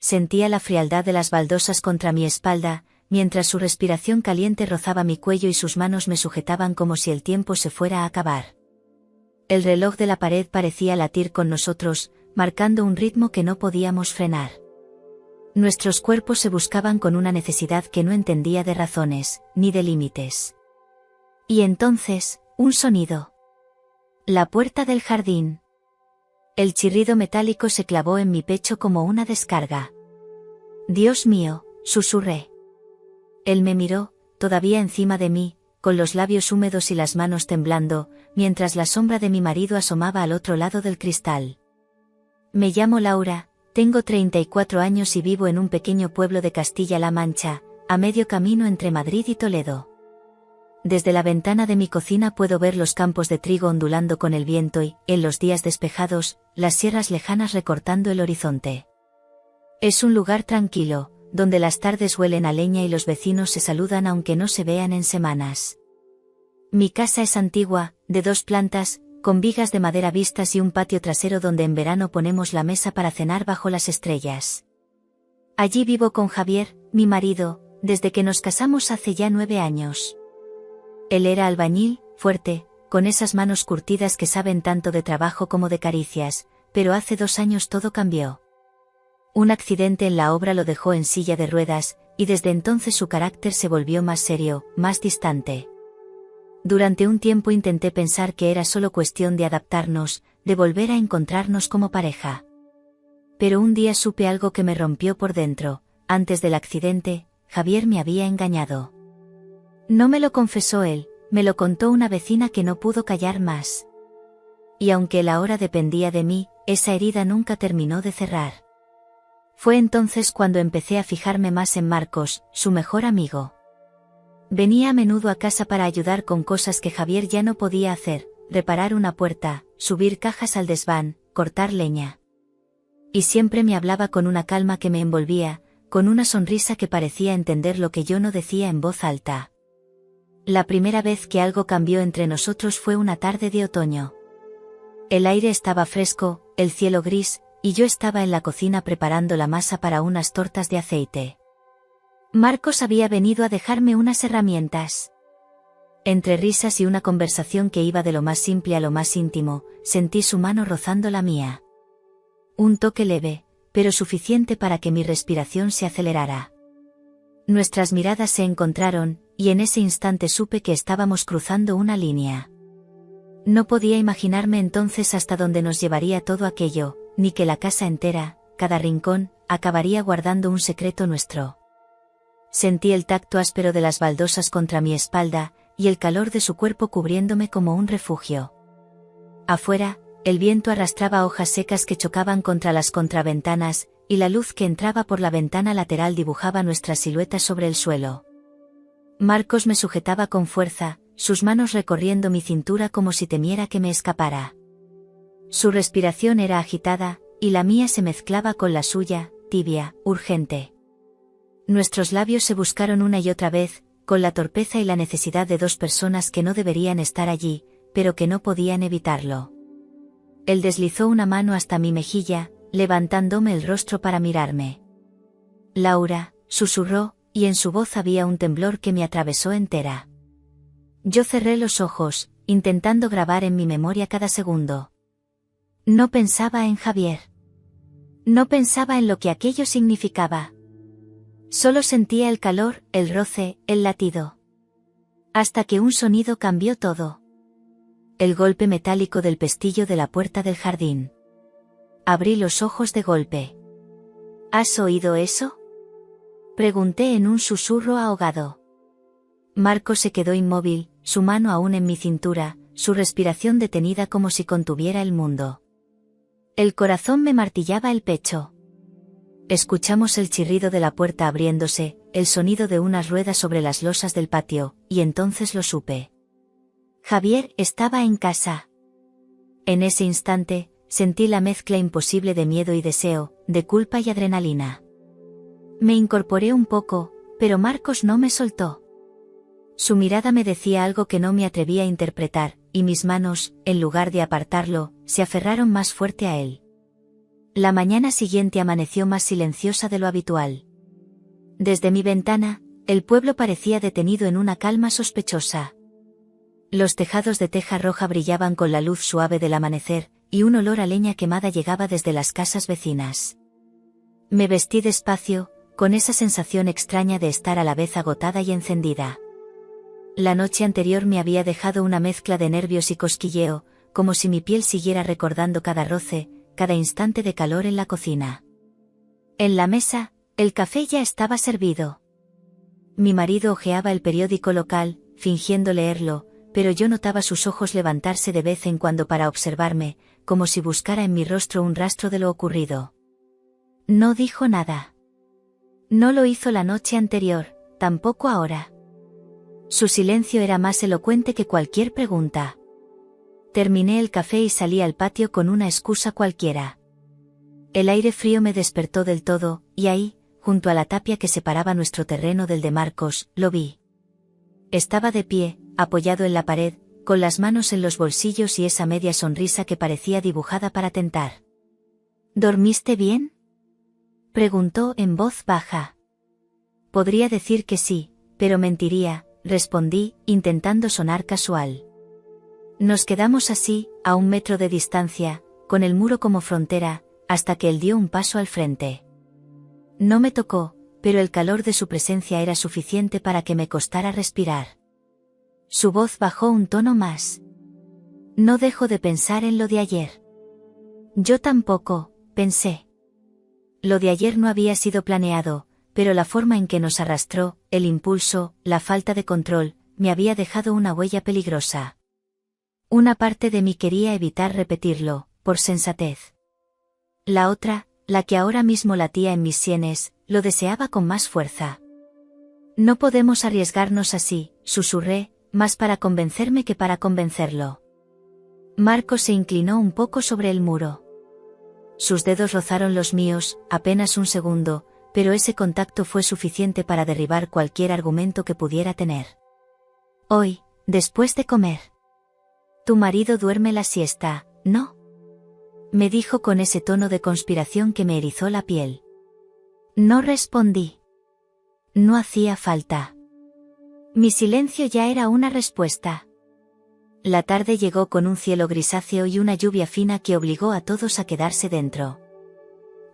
sentía la frialdad de las baldosas contra mi espalda, mientras su respiración caliente rozaba mi cuello y sus manos me sujetaban como si el tiempo se fuera a acabar. El reloj de la pared parecía latir con nosotros, marcando un ritmo que no podíamos frenar. Nuestros cuerpos se buscaban con una necesidad que no entendía de razones, ni de límites. Y entonces, un sonido. La puerta del jardín. El chirrido metálico se clavó en mi pecho como una descarga. «Dios mío», susurré. Él me miró, todavía encima de mí, con los labios húmedos y las manos temblando, mientras la sombra de mi marido asomaba al otro lado del cristal. «Me llamo Laura, tengo 34 años y vivo en un pequeño pueblo de Castilla-La Mancha, a medio camino entre Madrid y Toledo. Desde la ventana de mi cocina puedo ver los campos de trigo ondulando con el viento y, en los días despejados, las sierras lejanas recortando el horizonte. Es un lugar tranquilo, donde las tardes huelen a leña y los vecinos se saludan aunque no se vean en semanas. Mi casa es antigua, de 2 plantas, con vigas de madera vistas y un patio trasero donde en verano ponemos la mesa para cenar bajo las estrellas. Allí vivo con Javier, mi marido, desde que nos casamos hace ya 9 años. Él era albañil, fuerte, con esas manos curtidas que saben tanto de trabajo como de caricias, pero hace 2 años todo cambió. Un accidente en la obra lo dejó en silla de ruedas, y desde entonces su carácter se volvió más serio, más distante. Durante un tiempo intenté pensar que era solo cuestión de adaptarnos, de volver a encontrarnos como pareja. Pero un día supe algo que me rompió por dentro. Antes del accidente, Javier me había engañado. No me lo confesó él, me lo contó una vecina que no pudo callar más. Y aunque el ahora dependía de mí, esa herida nunca terminó de cerrar. Fue entonces cuando empecé a fijarme más en Marcos, su mejor amigo. Venía a menudo a casa para ayudar con cosas que Javier ya no podía hacer, reparar una puerta, subir cajas al desván, cortar leña. Y siempre me hablaba con una calma que me envolvía, con una sonrisa que parecía entender lo que yo no decía en voz alta. La primera vez que algo cambió entre nosotros fue una tarde de otoño. El aire estaba fresco, el cielo gris, y yo estaba en la cocina preparando la masa para unas tortas de aceite. Marcos había venido a dejarme unas herramientas. Entre risas y una conversación que iba de lo más simple a lo más íntimo, sentí su mano rozando la mía. Un toque leve, pero suficiente para que mi respiración se acelerara. Nuestras miradas se encontraron, y en ese instante supe que estábamos cruzando una línea. No podía imaginarme entonces hasta dónde nos llevaría todo aquello, ni que la casa entera, cada rincón, acabaría guardando un secreto nuestro. Sentí el tacto áspero de las baldosas contra mi espalda, y el calor de su cuerpo cubriéndome como un refugio. Afuera, el viento arrastraba hojas secas que chocaban contra las contraventanas, y la luz que entraba por la ventana lateral dibujaba nuestras siluetas sobre el suelo. Marcos me sujetaba con fuerza, sus manos recorriendo mi cintura como si temiera que me escapara. Su respiración era agitada, y la mía se mezclaba con la suya, tibia, urgente. Nuestros labios se buscaron una y otra vez, con la torpeza y la necesidad de 2 personas que no deberían estar allí, pero que no podían evitarlo. Él deslizó una mano hasta mi mejilla, levantándome el rostro para mirarme. «Laura», susurró, y en su voz había un temblor que me atravesó entera. Yo cerré los ojos, intentando grabar en mi memoria cada segundo. No pensaba en Javier. No pensaba en lo que aquello significaba. Solo sentía el calor, el roce, el latido. Hasta que un sonido cambió todo. El golpe metálico del pestillo de la puerta del jardín. Abrí los ojos de golpe. ¿Has oído eso?, pregunté en un susurro ahogado. Marcos se quedó inmóvil, su mano aún en mi cintura, su respiración detenida como si contuviera el mundo. El corazón me martillaba el pecho. Escuchamos el chirrido de la puerta abriéndose, el sonido de unas ruedas sobre las losas del patio, y entonces lo supe. Javier estaba en casa. En ese instante, sentí la mezcla imposible de miedo y deseo, de culpa y adrenalina. Me incorporé un poco, pero Marcos no me soltó. Su mirada me decía algo que no me atrevía a interpretar, y mis manos, en lugar de apartarlo, se aferraron más fuerte a él. La mañana siguiente amaneció más silenciosa de lo habitual. Desde mi ventana, el pueblo parecía detenido en una calma sospechosa. Los tejados de teja roja brillaban con la luz suave del amanecer, y un olor a leña quemada llegaba desde las casas vecinas. Me vestí despacio, con esa sensación extraña de estar a la vez agotada y encendida. La noche anterior me había dejado una mezcla de nervios y cosquilleo, como si mi piel siguiera recordando cada roce, cada instante de calor en la cocina. En la mesa, el café ya estaba servido. Mi marido hojeaba el periódico local, fingiendo leerlo, pero yo notaba sus ojos levantarse de vez en cuando para observarme, como si buscara en mi rostro un rastro de lo ocurrido. No dijo nada. No lo hizo la noche anterior, tampoco ahora. Su silencio era más elocuente que cualquier pregunta. Terminé el café y salí al patio con una excusa cualquiera. El aire frío me despertó del todo, y ahí, junto a la tapia que separaba nuestro terreno del de Marcos, lo vi. Estaba de pie, apoyado en la pared, con las manos en los bolsillos y esa media sonrisa que parecía dibujada para tentar. ¿Dormiste bien?, preguntó en voz baja. Podría decir que sí, pero mentiría, respondí, intentando sonar casual. Nos quedamos así, a 1 metro de distancia, con el muro como frontera, hasta que él dio un paso al frente. No me tocó, pero el calor de su presencia era suficiente para que me costara respirar. Su voz bajó un tono más. No dejo de pensar en lo de ayer. Yo tampoco, pensé. Lo de ayer no había sido planeado, pero la forma en que nos arrastró, el impulso, la falta de control, me había dejado una huella peligrosa. Una parte de mí quería evitar repetirlo, por sensatez. La otra, la que ahora mismo latía en mis sienes, lo deseaba con más fuerza. No podemos arriesgarnos así, susurré, más para convencerme que para convencerlo. Marcos se inclinó un poco sobre el muro. Sus dedos rozaron los míos, apenas un segundo, pero ese contacto fue suficiente para derribar cualquier argumento que pudiera tener. Hoy, después de comer. Tu marido duerme la siesta, ¿no?, me dijo con ese tono de conspiración que me erizó la piel. No respondí. No hacía falta. Mi silencio ya era una respuesta. La tarde llegó con un cielo grisáceo y una lluvia fina que obligó a todos a quedarse dentro.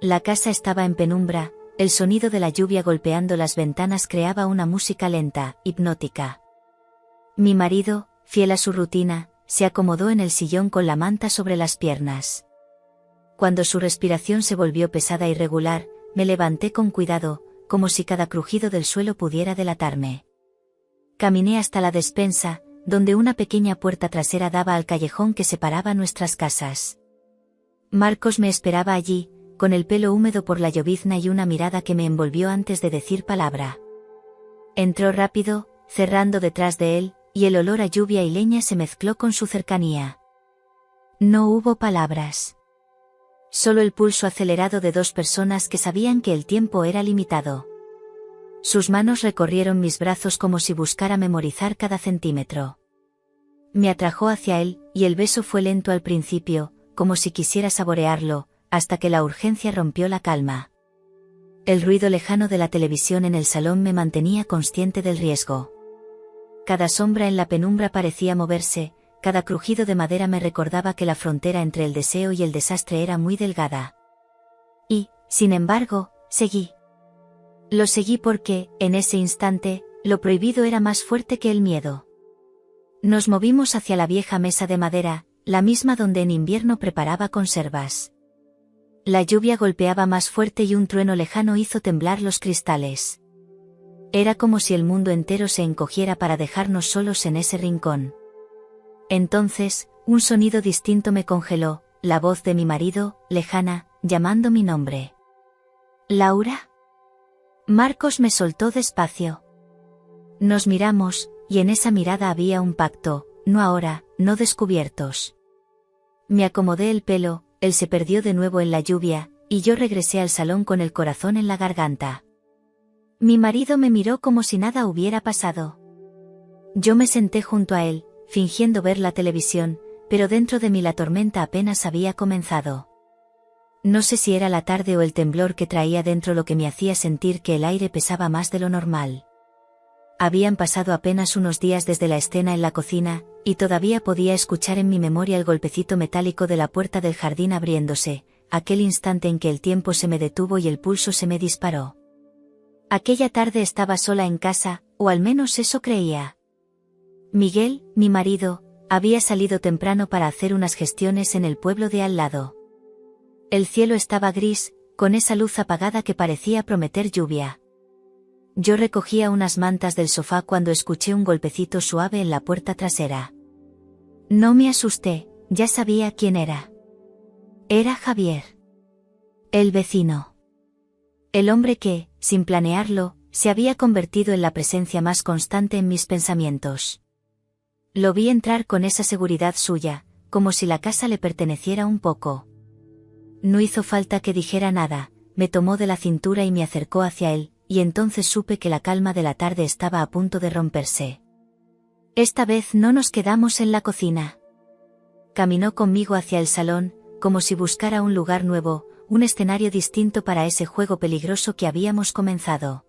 La casa estaba en penumbra, el sonido de la lluvia golpeando las ventanas creaba una música lenta, hipnótica. Mi marido, fiel a su rutina, se acomodó en el sillón con la manta sobre las piernas. Cuando su respiración se volvió pesada y regular, me levanté con cuidado, como si cada crujido del suelo pudiera delatarme. Caminé hasta la despensa, donde una pequeña puerta trasera daba al callejón que separaba nuestras casas. Marcos me esperaba allí, con el pelo húmedo por la llovizna y una mirada que me envolvió antes de decir palabra. Entró rápido, cerrando detrás de él, y el olor a lluvia y leña se mezcló con su cercanía. No hubo palabras. Solo el pulso acelerado de 2 personas que sabían que el tiempo era limitado. Sus manos recorrieron mis brazos como si buscara memorizar cada centímetro. Me atrajo hacia él, y el beso fue lento al principio, como si quisiera saborearlo, hasta que la urgencia rompió la calma. El ruido lejano de la televisión en el salón me mantenía consciente del riesgo. Cada sombra en la penumbra parecía moverse, cada crujido de madera me recordaba que la frontera entre el deseo y el desastre era muy delgada. Y, sin embargo, seguí. Lo seguí porque, en ese instante, lo prohibido era más fuerte que el miedo. Nos movimos hacia la vieja mesa de madera, la misma donde en invierno preparaba conservas. La lluvia golpeaba más fuerte y un trueno lejano hizo temblar los cristales. Era como si el mundo entero se encogiera para dejarnos solos en ese rincón. Entonces, un sonido distinto me congeló, la voz de mi marido, lejana, llamando mi nombre. ¿Laura? Marcos me soltó despacio. Nos miramos, y en esa mirada había un pacto, no ahora, no descubiertos. Me acomodé el pelo, él se perdió de nuevo en la lluvia, y yo regresé al salón con el corazón en la garganta. Mi marido me miró como si nada hubiera pasado. Yo me senté junto a él, fingiendo ver la televisión, pero dentro de mí la tormenta apenas había comenzado. No sé si era la tarde o el temblor que traía dentro lo que me hacía sentir que el aire pesaba más de lo normal. Habían pasado apenas unos días desde la escena en la cocina, y todavía podía escuchar en mi memoria el golpecito metálico de la puerta del jardín abriéndose, aquel instante en que el tiempo se me detuvo y el pulso se me disparó. Aquella tarde estaba sola en casa, o al menos eso creía. Miguel, mi marido, había salido temprano para hacer unas gestiones en el pueblo de al lado. El cielo estaba gris, con esa luz apagada que parecía prometer lluvia. Yo recogía unas mantas del sofá cuando escuché un golpecito suave en la puerta trasera. No me asusté, ya sabía quién era. Era Javier. El vecino. El hombre que, sin planearlo, se había convertido en la presencia más constante en mis pensamientos. Lo vi entrar con esa seguridad suya, como si la casa le perteneciera un poco. No hizo falta que dijera nada, me tomó de la cintura y me acercó hacia él, y entonces supe que la calma de la tarde estaba a punto de romperse. Esta vez no nos quedamos en la cocina. Caminó conmigo hacia el salón, como si buscara un lugar nuevo, un escenario distinto para ese juego peligroso que habíamos comenzado.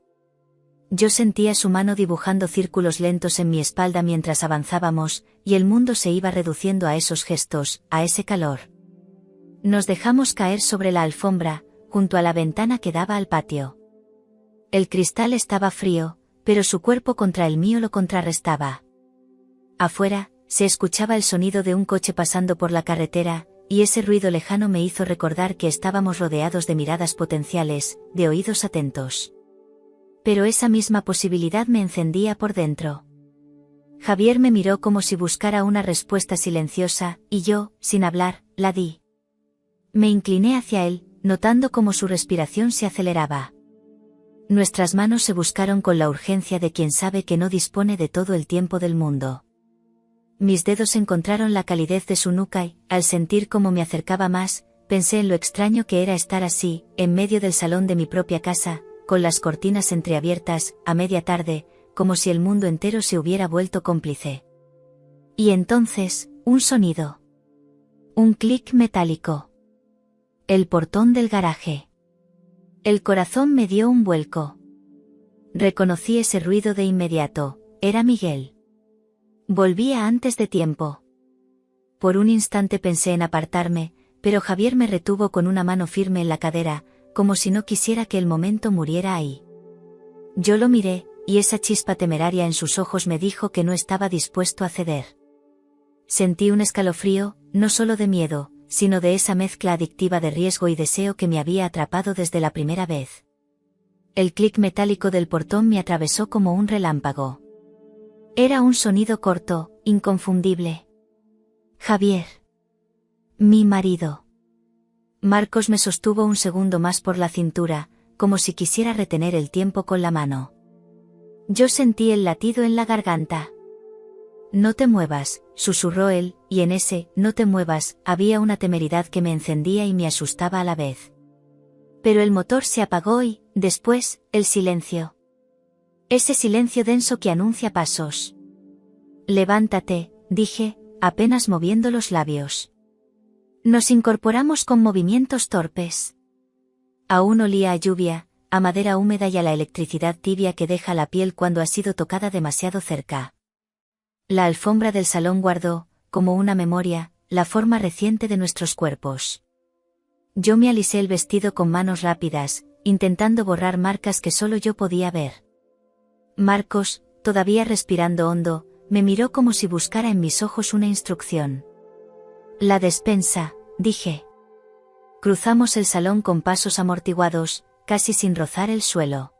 Yo sentía su mano dibujando círculos lentos en mi espalda mientras avanzábamos, y el mundo se iba reduciendo a esos gestos, a ese calor. Nos dejamos caer sobre la alfombra, junto a la ventana que daba al patio. El cristal estaba frío, pero su cuerpo contra el mío lo contrarrestaba. Afuera, se escuchaba el sonido de un coche pasando por la carretera, y ese ruido lejano me hizo recordar que estábamos rodeados de miradas potenciales, de oídos atentos. Pero esa misma posibilidad me encendía por dentro. Javier me miró como si buscara una respuesta silenciosa, y yo, sin hablar, la di. Me incliné hacia él, notando cómo su respiración se aceleraba. Nuestras manos se buscaron con la urgencia de quien sabe que no dispone de todo el tiempo del mundo. Mis dedos encontraron la calidez de su nuca y, al sentir cómo me acercaba más, pensé en lo extraño que era estar así, en medio del salón de mi propia casa, con las cortinas entreabiertas, a media tarde, como si el mundo entero se hubiera vuelto cómplice. Y entonces, un sonido. Un clic metálico. El portón del garaje. El corazón me dio un vuelco. Reconocí ese ruido de inmediato, era Miguel. Volvía antes de tiempo. Por un instante pensé en apartarme, pero Javier me retuvo con una mano firme en la cadera, como si no quisiera que el momento muriera ahí. Yo lo miré, y esa chispa temeraria en sus ojos me dijo que no estaba dispuesto a ceder. Sentí un escalofrío, no solo de miedo, sino de esa mezcla adictiva de riesgo y deseo que me había atrapado desde la primera vez. El clic metálico del portón me atravesó como un relámpago. Era un sonido corto, inconfundible. Javier. Mi marido. Marcos me sostuvo un segundo más por la cintura, como si quisiera retener el tiempo con la mano. Yo sentí el latido en la garganta. No te muevas, susurró él, y en ese no te muevas había una temeridad que me encendía y me asustaba a la vez. Pero el motor se apagó y, después, el silencio. Ese silencio denso que anuncia pasos. Levántate, dije, apenas moviendo los labios. Nos incorporamos con movimientos torpes. Aún olía a lluvia, a madera húmeda y a la electricidad tibia que deja la piel cuando ha sido tocada demasiado cerca. La alfombra del salón guardó, como una memoria, la forma reciente de nuestros cuerpos. Yo me alisé el vestido con manos rápidas, intentando borrar marcas que solo yo podía ver. Marcos, todavía respirando hondo, me miró como si buscara en mis ojos una instrucción. La despensa, dije. Cruzamos el salón con pasos amortiguados, casi sin rozar el suelo.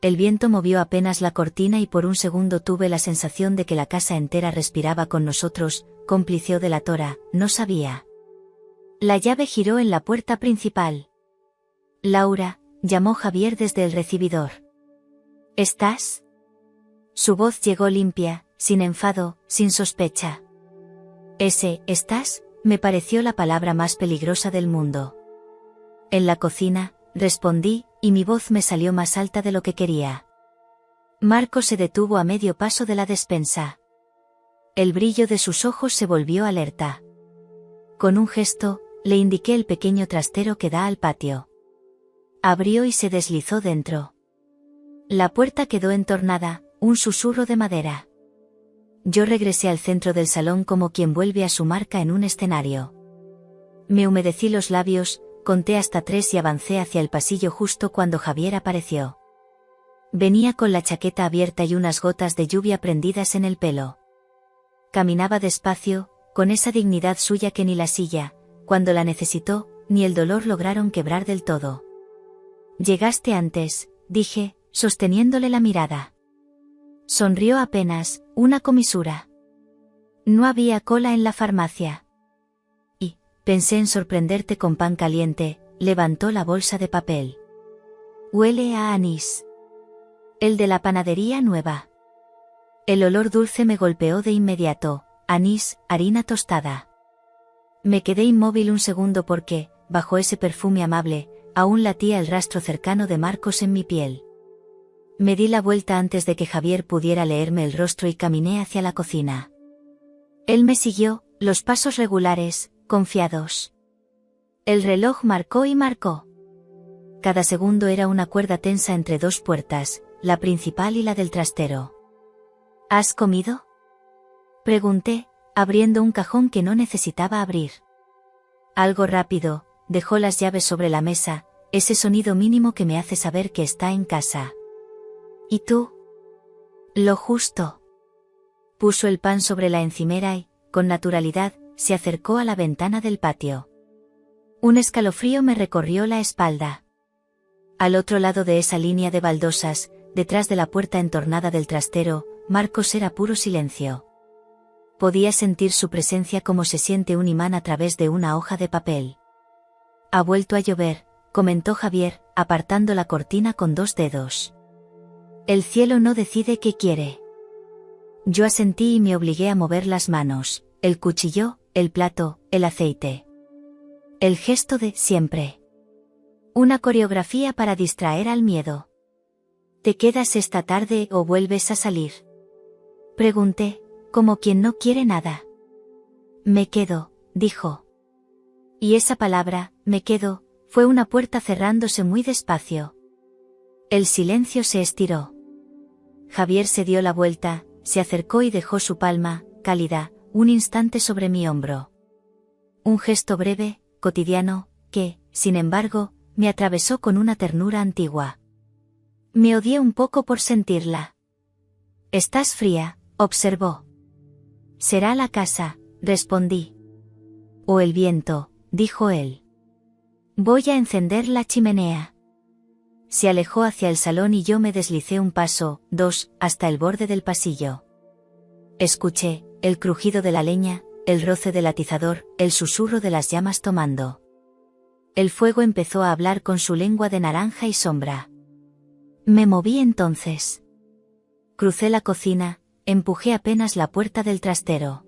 El viento movió apenas la cortina y por un segundo tuve la sensación de que la casa entera respiraba con nosotros, cómplice o delatora, no sabía. La llave giró en la puerta principal. Laura, llamó Javier desde el recibidor. ¿Estás? Su voz llegó limpia, sin enfado, sin sospecha. ¿Estás? Me pareció la palabra más peligrosa del mundo. En la cocina, respondí, y mi voz me salió más alta de lo que quería. Marcos se detuvo a medio paso de la despensa. El brillo de sus ojos se volvió alerta. Con un gesto, Le indiqué el pequeño trastero que da al patio. Abrió y se deslizó dentro. La puerta quedó entornada, un susurro de madera. Yo regresé al centro del salón como quien vuelve a su marca en un escenario. Me humedecí los labios, conté hasta 3 y avancé hacia el pasillo justo cuando Javier apareció. Venía con la chaqueta abierta y unas gotas de lluvia prendidas en el pelo. Caminaba despacio, con esa dignidad suya que ni la silla, cuando la necesitó, ni el dolor lograron quebrar del todo. «Llegaste antes», dije, sosteniéndole la mirada. Sonrió apenas, una comisura. No había cola en la farmacia. Y, pensé en sorprenderte con pan caliente, levantó la bolsa de papel. Huele a anís. El de la panadería nueva. El olor dulce me golpeó de inmediato, anís, harina tostada. Me quedé inmóvil un segundo porque, bajo ese perfume amable, aún latía el rastro cercano de Marcos en mi piel. Me di la vuelta antes de que Javier pudiera leerme el rostro y caminé hacia la cocina. Él me siguió, los pasos regulares, confiados. El reloj marcó y marcó. Cada segundo era una cuerda tensa entre 2 puertas, la principal y la del trastero. ¿Has comido?, pregunté, abriendo un cajón que no necesitaba abrir. Algo rápido, dejó las llaves sobre la mesa, ese sonido mínimo que me hace saber que está en casa. ¿Y tú? Lo justo. Puso el pan sobre la encimera y, con naturalidad, se acercó a la ventana del patio. Un escalofrío me recorrió la espalda. Al otro lado de esa línea de baldosas, detrás de la puerta entornada del trastero, Marcos era puro silencio. Podía sentir su presencia como se siente un imán a través de una hoja de papel. Ha vuelto a llover, comentó Javier, apartando la cortina con 2 dedos. El cielo no decide qué quiere. Yo asentí y me obligué a mover las manos, el cuchillo, el plato, el aceite. El gesto de siempre. Una coreografía para distraer al miedo. ¿Te quedas esta tarde o vuelves a salir?, pregunté, como quien no quiere nada. Me quedo, dijo. Y esa palabra, me quedo, fue una puerta cerrándose muy despacio. El silencio se estiró. Javier se dio la vuelta, se acercó y dejó su palma, cálida, un instante sobre mi hombro. Un gesto breve, cotidiano, que, sin embargo, me atravesó con una ternura antigua. Me odié un poco por sentirla. «Estás fría», observó. «Será la casa», respondí. «O el viento», dijo él. «Voy a encender la chimenea». Se alejó hacia el salón y yo me deslicé un paso, 2, hasta el borde del pasillo. Escuché el crujido de la leña, el roce del atizador, el susurro de las llamas tomando. El fuego empezó a hablar con su lengua de naranja y sombra. Me moví entonces. Crucé la cocina, empujé apenas la puerta del trastero.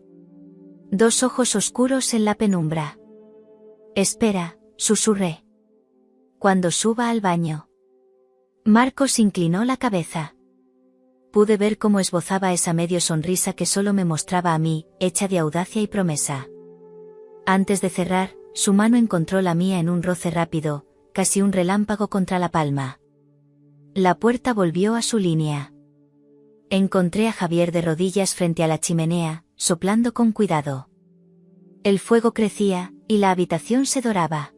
2 ojos oscuros en la penumbra. «Espera», susurré. «Cuando suba al baño». Marcos inclinó la cabeza. Pude ver cómo esbozaba esa medio sonrisa que solo me mostraba a mí, hecha de audacia y promesa. Antes de cerrar, su mano encontró la mía en un roce rápido, casi un relámpago contra la palma. La puerta volvió a su línea. Encontré a Javier de rodillas frente a la chimenea, soplando con cuidado. El fuego crecía, y la habitación se doraba.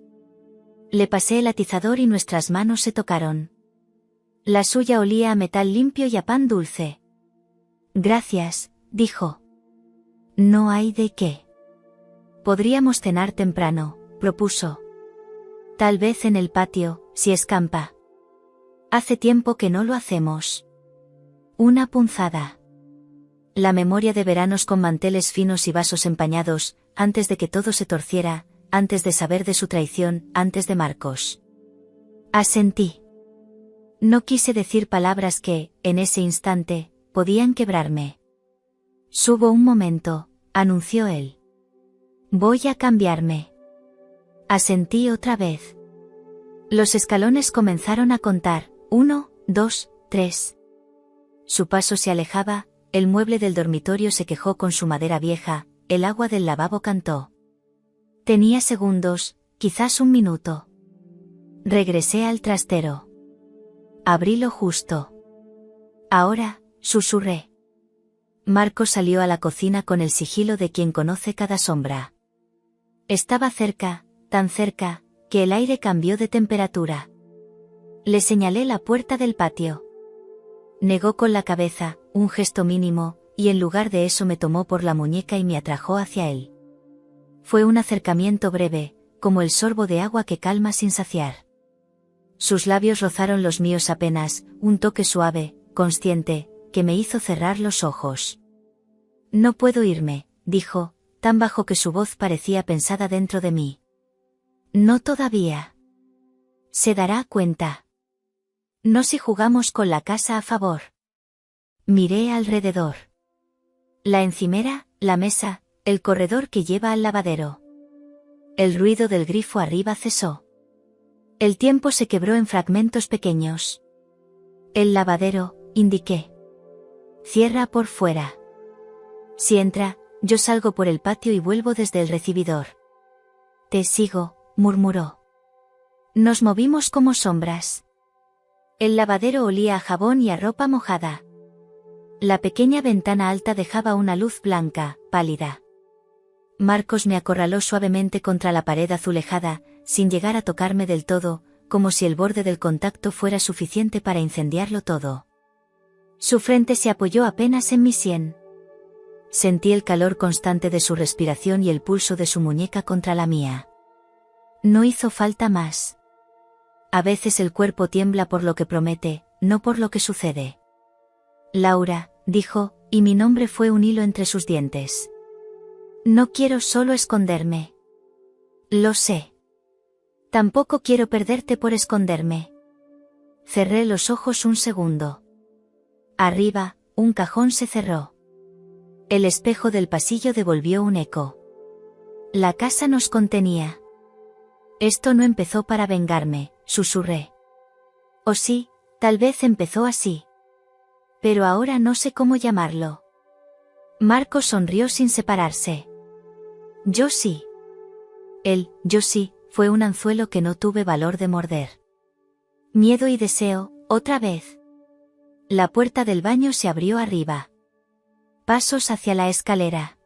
Le pasé el atizador y nuestras manos se tocaron. La suya olía a metal limpio y a pan dulce. «Gracias», dijo. «No hay de qué». «Podríamos cenar temprano», propuso. «Tal vez en el patio, si escampa». «Hace tiempo que no lo hacemos». Una punzada. La memoria de veranos con manteles finos y vasos empañados, antes de que todo se torciera, antes de saber de su traición, antes de Marcos. Asentí. No quise decir palabras que, en ese instante, podían quebrarme. «Subo un momento», anunció él. «Voy a cambiarme». Asentí otra vez. Los escalones comenzaron a contar, 1, 2, 3. Su paso se alejaba, el mueble del dormitorio se quejó con su madera vieja, el agua del lavabo cantó. Tenía segundos, quizás un minuto. Regresé al trastero. Abrí lo justo. Ahora, susurré. Marcos salió a la cocina con el sigilo de quien conoce cada sombra. Estaba cerca, tan cerca, que el aire cambió de temperatura. Le señalé la puerta del patio. Negó con la cabeza, un gesto mínimo, y en lugar de eso me tomó por la muñeca y me atrajo hacia él. Fue un acercamiento breve, como el sorbo de agua que calma sin saciar. Sus labios rozaron los míos apenas, un toque suave, consciente, que me hizo cerrar los ojos. No puedo irme, dijo, tan bajo que su voz parecía pensada dentro de mí. No todavía. Se dará cuenta. No si jugamos con la casa a favor. Miré alrededor. La encimera, la mesa, el corredor que lleva al lavadero. El ruido del grifo arriba cesó. El tiempo se quebró en fragmentos pequeños. El lavadero, indiqué. Cierra por fuera. Si entra, yo salgo por el patio y vuelvo desde el recibidor. Te sigo, murmuró. Nos movimos como sombras. El lavadero olía a jabón y a ropa mojada. La pequeña ventana alta dejaba una luz blanca, pálida. Marcos me acorraló suavemente contra la pared azulejada, sin llegar a tocarme del todo, como si el borde del contacto fuera suficiente para incendiarlo todo. Su frente se apoyó apenas en mi sien. Sentí el calor constante de su respiración y el pulso de su muñeca contra la mía. No hizo falta más. A veces el cuerpo tiembla por lo que promete, no por lo que sucede. Laura, dijo, y mi nombre fue un hilo entre sus dientes. No quiero solo esconderme. Lo sé. Tampoco quiero perderte por esconderme. Cerré los ojos un segundo. Arriba, un cajón se cerró. El espejo del pasillo devolvió un eco. La casa nos contenía. Esto no empezó para vengarme, susurré. O sí, tal vez empezó así. Pero ahora no sé cómo llamarlo. Marcos sonrió sin separarse. Yo sí. Yo sí, fue un anzuelo que no tuve valor de morder. Miedo y deseo, otra vez. La puerta del baño se abrió arriba. Pasos hacia la escalera.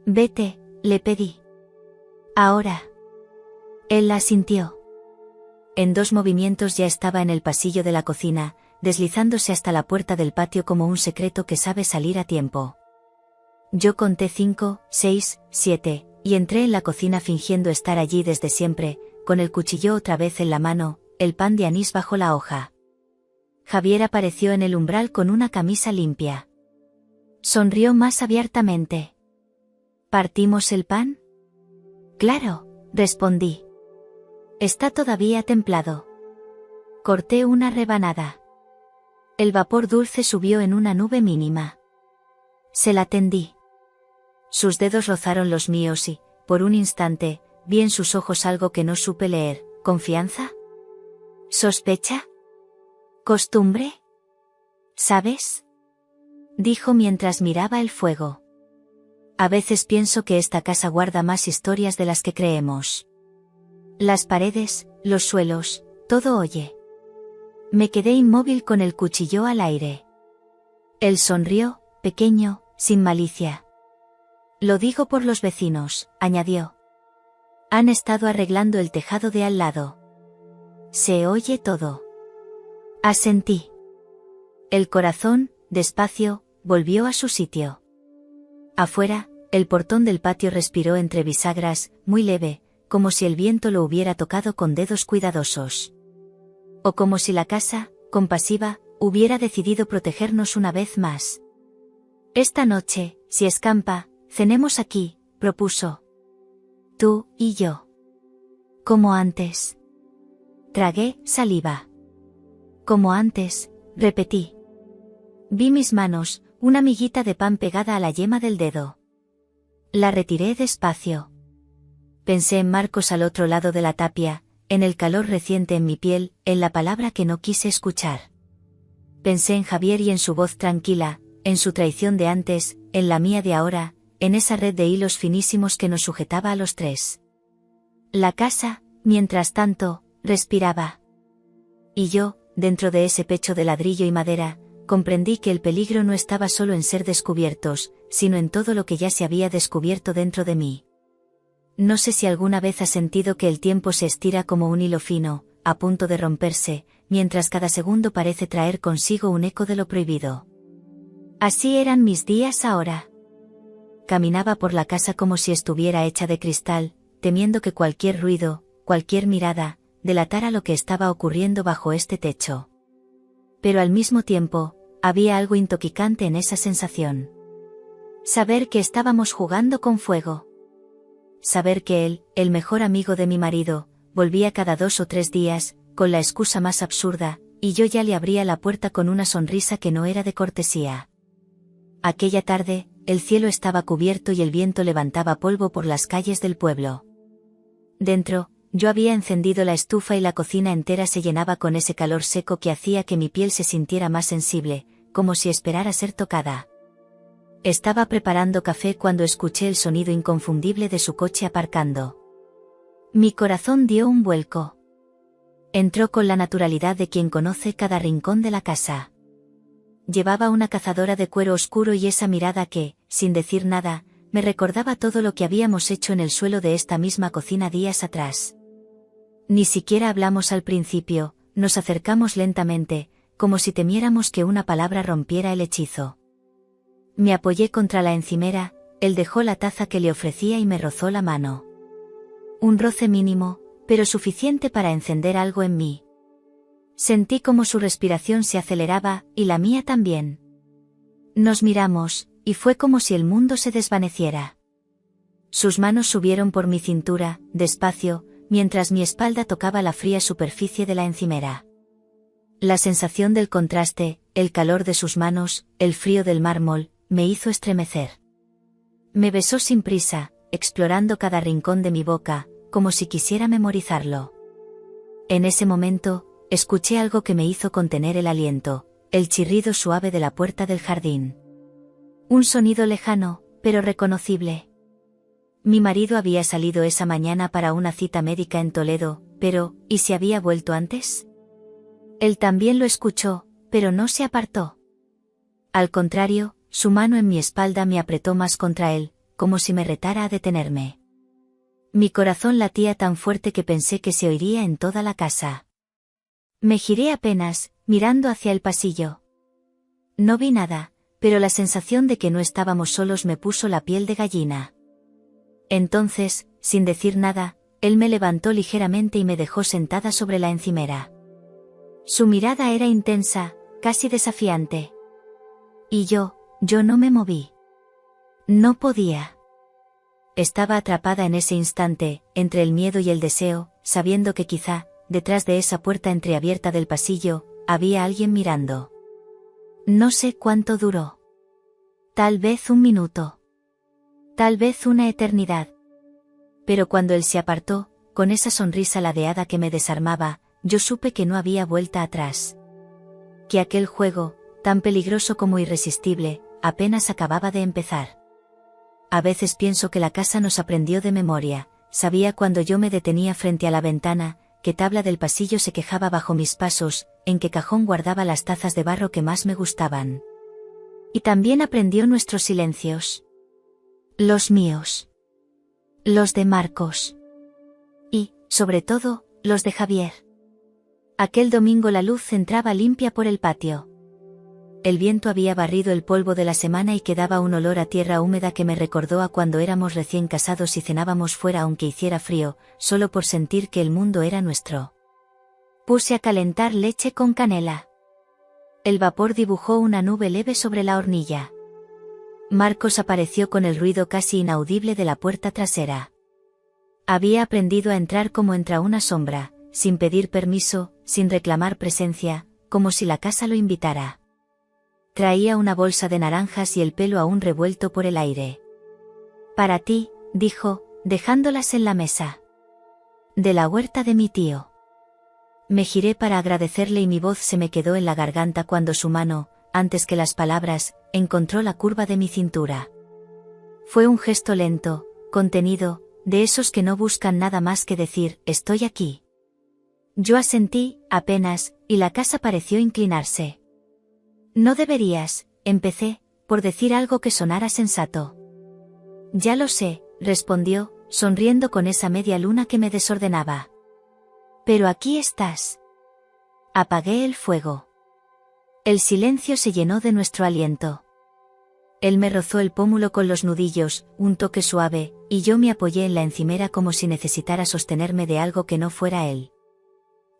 Vete, le pedí. Ahora. Él la asintió. En 2 movimientos ya estaba en el pasillo de la cocina, deslizándose hasta la puerta del patio como un secreto que sabe salir a tiempo. Yo conté 5, 6, 7, y entré en la cocina fingiendo estar allí desde siempre, con el cuchillo otra vez en la mano, el pan de anís bajo la hoja. Javier apareció en el umbral con una camisa limpia. Sonrió más abiertamente. ¿Partimos el pan? Claro, respondí. Está todavía templado. Corté una rebanada. El vapor dulce subió en una nube mínima. Se la tendí. Sus dedos rozaron los míos y, por un instante, vi en sus ojos algo que no supe leer. ¿Confianza? ¿Sospecha? ¿Costumbre? ¿Sabes? Dijo mientras miraba el fuego. A veces pienso que esta casa guarda más historias de las que creemos. Las paredes, los suelos, todo oye. Me quedé inmóvil con el cuchillo al aire. Él sonrió, pequeño, sin malicia. Lo digo por los vecinos, añadió. Han estado arreglando el tejado de al lado. Se oye todo. Asentí. El corazón, despacio, volvió a su sitio. Afuera, el portón del patio respiró entre bisagras, muy leve, como si el viento lo hubiera tocado con dedos cuidadosos. O como si la casa, compasiva, hubiera decidido protegernos una vez más. Esta noche, si escampa, cenemos aquí, propuso. Tú y yo. Como antes. Tragué saliva. Como antes, repetí. Vi mis manos, una miguita de pan pegada a la yema del dedo. La retiré despacio. Pensé en Marcos al otro lado de la tapia, en el calor reciente en mi piel, en la palabra que no quise escuchar. Pensé en Javier y en su voz tranquila, en su traición de antes, en la mía de ahora, en esa red de hilos finísimos que nos sujetaba a los tres. La casa, mientras tanto, respiraba. Y yo, dentro de ese pecho de ladrillo y madera, comprendí que el peligro no estaba solo en ser descubiertos, sino en todo lo que ya se había descubierto dentro de mí. No sé si alguna vez has sentido que el tiempo se estira como un hilo fino, a punto de romperse, mientras cada segundo parece traer consigo un eco de lo prohibido. Así eran mis días ahora. Caminaba por la casa como si estuviera hecha de cristal, temiendo que cualquier ruido, cualquier mirada, delatara lo que estaba ocurriendo bajo este techo. Pero al mismo tiempo, había algo intoxicante en esa sensación. Saber que estábamos jugando con fuego. Saber que él, el mejor amigo de mi marido, volvía cada 2 o 3 días, con la excusa más absurda, y yo ya le abría la puerta con una sonrisa que no era de cortesía. Aquella tarde, el cielo estaba cubierto y el viento levantaba polvo por las calles del pueblo. Dentro, yo había encendido la estufa y la cocina entera se llenaba con ese calor seco que hacía que mi piel se sintiera más sensible, como si esperara ser tocada. Estaba preparando café cuando escuché el sonido inconfundible de su coche aparcando. Mi corazón dio un vuelco. Entró con la naturalidad de quien conoce cada rincón de la casa. Llevaba una cazadora de cuero oscuro y esa mirada que, sin decir nada, me recordaba todo lo que habíamos hecho en el suelo de esta misma cocina días atrás. Ni siquiera hablamos al principio, nos acercamos lentamente, como si temiéramos que una palabra rompiera el hechizo. Me apoyé contra la encimera, él dejó la taza que le ofrecía y me rozó la mano. Un roce mínimo, pero suficiente para encender algo en mí. Sentí como su respiración se aceleraba, y la mía también. Nos miramos, y fue como si el mundo se desvaneciera. Sus manos subieron por mi cintura, despacio, mientras mi espalda tocaba la fría superficie de la encimera. La sensación del contraste, el calor de sus manos, el frío del mármol, me hizo estremecer. Me besó sin prisa, explorando cada rincón de mi boca, como si quisiera memorizarlo. En ese momento, escuché algo que me hizo contener el aliento, el chirrido suave de la puerta del jardín. Un sonido lejano, pero reconocible. Mi marido había salido esa mañana para una cita médica en Toledo, pero, ¿y si había vuelto antes? Él también lo escuchó, pero no se apartó. Al contrario, su mano en mi espalda me apretó más contra él, como si me retara a detenerme. Mi corazón latía tan fuerte que pensé que se oiría en toda la casa. Me giré apenas, mirando hacia el pasillo. No vi nada, pero la sensación de que no estábamos solos me puso la piel de gallina. Entonces, sin decir nada, él me levantó ligeramente y me dejó sentada sobre la encimera. Su mirada era intensa, casi desafiante. Y yo no me moví. No podía. Estaba atrapada en ese instante, entre el miedo y el deseo, sabiendo que quizá, detrás de esa puerta entreabierta del pasillo, había alguien mirando. No sé cuánto duró. Tal vez 1 minuto. Tal vez una eternidad. Pero cuando él se apartó, con esa sonrisa ladeada que me desarmaba, yo supe que no había vuelta atrás. Que aquel juego, tan peligroso como irresistible, apenas acababa de empezar. A veces pienso que la casa nos aprendió de memoria, sabía cuando yo me detenía frente a la ventana, qué tabla del pasillo se quejaba bajo mis pasos, en qué cajón guardaba las tazas de barro que más me gustaban. Y también aprendió nuestros silencios. Los míos. Los de Marcos. Y, sobre todo, los de Javier. Aquel domingo la luz entraba limpia por el patio. El viento había barrido el polvo de la semana y quedaba un olor a tierra húmeda que me recordó a cuando éramos recién casados y cenábamos fuera aunque hiciera frío, solo por sentir que el mundo era nuestro. Puse a calentar leche con canela. El vapor dibujó una nube leve sobre la hornilla. Marcos apareció con el ruido casi inaudible de la puerta trasera. Había aprendido a entrar como entra una sombra, sin pedir permiso, sin reclamar presencia, como si la casa lo invitara. Traía una bolsa de naranjas y el pelo aún revuelto por el aire. Para ti, dijo, dejándolas en la mesa. De la huerta de mi tío. Me giré para agradecerle y mi voz se me quedó en la garganta cuando su mano, antes que las palabras, encontró la curva de mi cintura. Fue un gesto lento, contenido, de esos que no buscan nada más que decir, estoy aquí. Yo asentí, apenas, y la casa pareció inclinarse. No deberías, empecé, por decir algo que sonara sensato. Ya lo sé, respondió, sonriendo con esa media luna que me desordenaba. Pero aquí estás. Apagué el fuego. El silencio se llenó de nuestro aliento. Él me rozó el pómulo con los nudillos, un toque suave, y yo me apoyé en la encimera como si necesitara sostenerme de algo que no fuera él.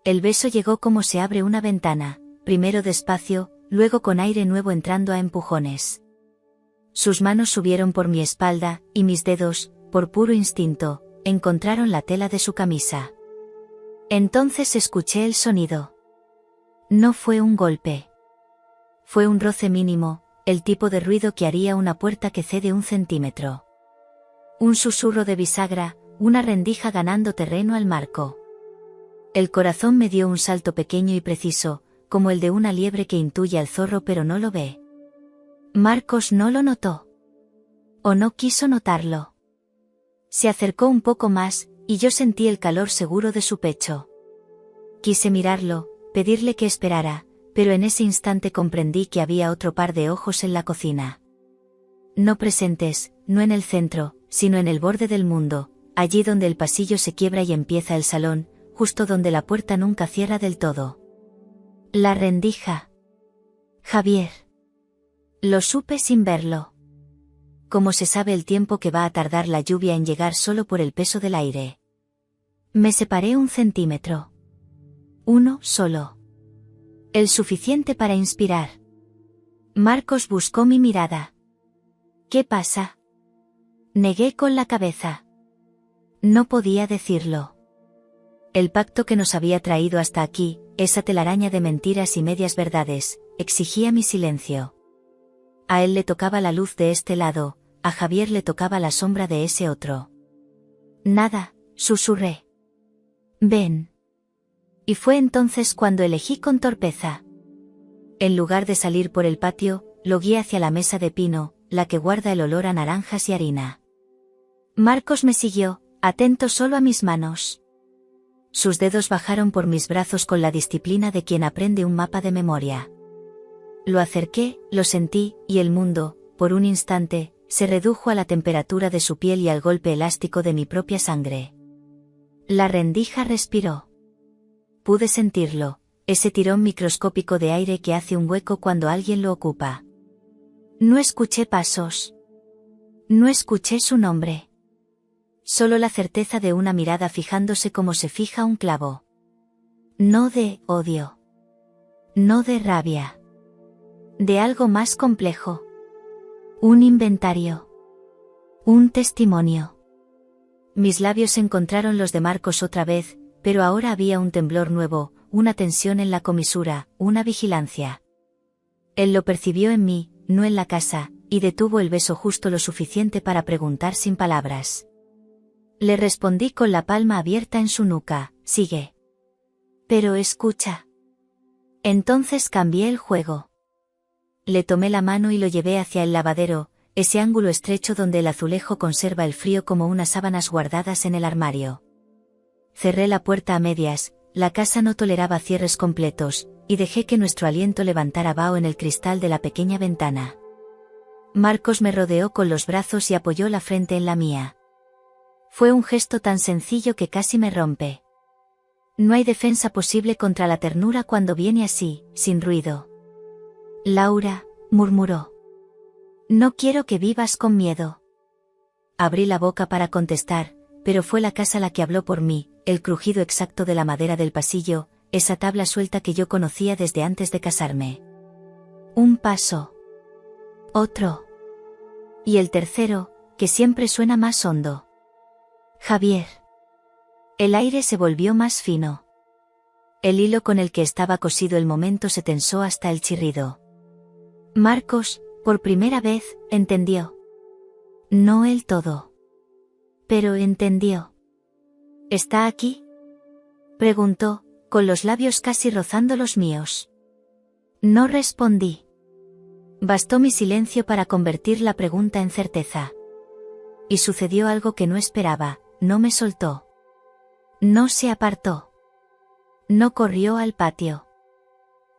El beso llegó como se abre una ventana, primero despacio, luego con aire nuevo entrando a empujones. Sus manos subieron por mi espalda, y mis dedos, por puro instinto, encontraron la tela de su camisa. Entonces escuché el sonido. No fue un golpe. Fue un roce mínimo, el tipo de ruido que haría una puerta que cede 1 centímetro. Un susurro de bisagra, una rendija ganando terreno al marco. El corazón me dio un salto pequeño y preciso, como el de una liebre que intuye al zorro pero no lo ve. Marcos no lo notó. O no quiso notarlo. Se acercó un poco más, y yo sentí el calor seguro de su pecho. Quise mirarlo, pedirle que esperara, pero en ese instante comprendí que había otro par de ojos en la cocina. No presentes, no en el centro, sino en el borde del mundo, allí donde el pasillo se quiebra y empieza el salón, justo donde la puerta nunca cierra del todo. La rendija. Javier. Lo supe sin verlo. Como se sabe el tiempo que va a tardar la lluvia en llegar solo por el peso del aire. Me separé 1 centímetro. Uno solo. El suficiente para inspirar. Marcos buscó mi mirada. ¿Qué pasa? Negué con la cabeza. No podía decirlo. El pacto que nos había traído hasta aquí, esa telaraña de mentiras y medias verdades, exigía mi silencio. A él le tocaba la luz de este lado, a Javier le tocaba la sombra de ese otro. Nada, susurré. Ven. Y fue entonces cuando elegí con torpeza. En lugar de salir por el patio, lo guié hacia la mesa de pino, la que guarda el olor a naranjas y harina. Marcos me siguió, atento solo a mis manos. Sus dedos bajaron por mis brazos con la disciplina de quien aprende un mapa de memoria. Lo acerqué, lo sentí, y el mundo, por un instante, se redujo a la temperatura de su piel y al golpe elástico de mi propia sangre. La rendija respiró. Pude sentirlo, ese tirón microscópico de aire que hace un hueco cuando alguien lo ocupa. No escuché pasos. No escuché su nombre. Solo la certeza de una mirada fijándose como se fija un clavo. No de odio. No de rabia. De algo más complejo. Un inventario. Un testimonio. Mis labios encontraron los de Marcos otra vez, pero ahora había un temblor nuevo, una tensión en la comisura, una vigilancia. Él lo percibió en mí, no en la casa, y detuvo el beso justo lo suficiente para preguntar sin palabras. Le respondí con la palma abierta en su nuca, sigue. Pero escucha. Entonces cambié el juego. Le tomé la mano y lo llevé hacia el lavadero, ese ángulo estrecho donde el azulejo conserva el frío como unas sábanas guardadas en el armario. Cerré la puerta a medias, la casa no toleraba cierres completos, y dejé que nuestro aliento levantara vaho en el cristal de la pequeña ventana. Marcos me rodeó con los brazos y apoyó la frente en la mía. Fue un gesto tan sencillo que casi me rompe. No hay defensa posible contra la ternura cuando viene así, sin ruido. Laura, murmuró. No quiero que vivas con miedo. Abrí la boca para contestar, pero fue la casa la que habló por mí, el crujido exacto de la madera del pasillo, esa tabla suelta que yo conocía desde antes de casarme. Un paso. Otro. Y el tercero, que siempre suena más hondo. Javier. El aire se volvió más fino. El hilo con el que estaba cosido el momento se tensó hasta el chirrido. Marcos, por primera vez, entendió. No el todo. Pero entendió. ¿Está aquí? Preguntó, con los labios casi rozando los míos. No respondí. Bastó mi silencio para convertir la pregunta en certeza. Y sucedió algo que no esperaba, no me soltó. No se apartó. No corrió al patio.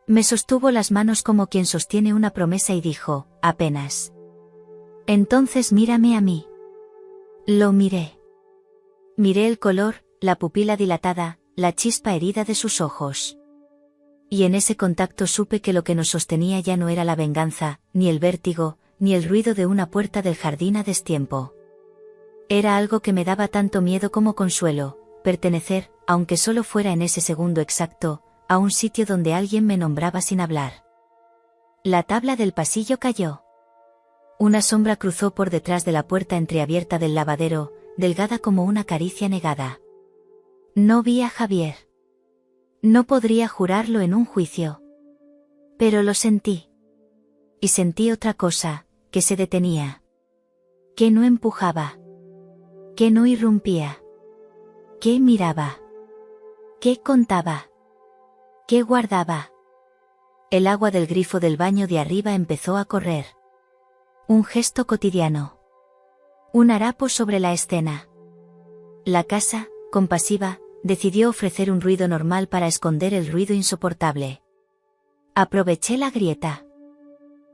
Me sostuvo las manos como quien sostiene una promesa y dijo, apenas. Entonces mírame a mí. Lo miré. Miré el color, la pupila dilatada, la chispa herida de sus ojos. Y en ese contacto supe que lo que nos sostenía ya no era la venganza, ni el vértigo, ni el ruido de una puerta del jardín a destiempo. Era algo que me daba tanto miedo como consuelo, pertenecer, aunque solo fuera en ese segundo exacto, a un sitio donde alguien me nombraba sin hablar. La tabla del pasillo cayó. Una sombra cruzó por detrás de la puerta entreabierta del lavadero, delgada como una caricia negada. No vi a Javier. No podría jurarlo en un juicio. Pero lo sentí. Y sentí otra cosa, que se detenía. Que no empujaba. Que no irrumpía. Que miraba. Que contaba. Que guardaba. El agua del grifo del baño de arriba empezó a correr. Un gesto cotidiano. Un harapo sobre la escena. La casa, compasiva, decidió ofrecer un ruido normal para esconder el ruido insoportable. Aproveché la grieta.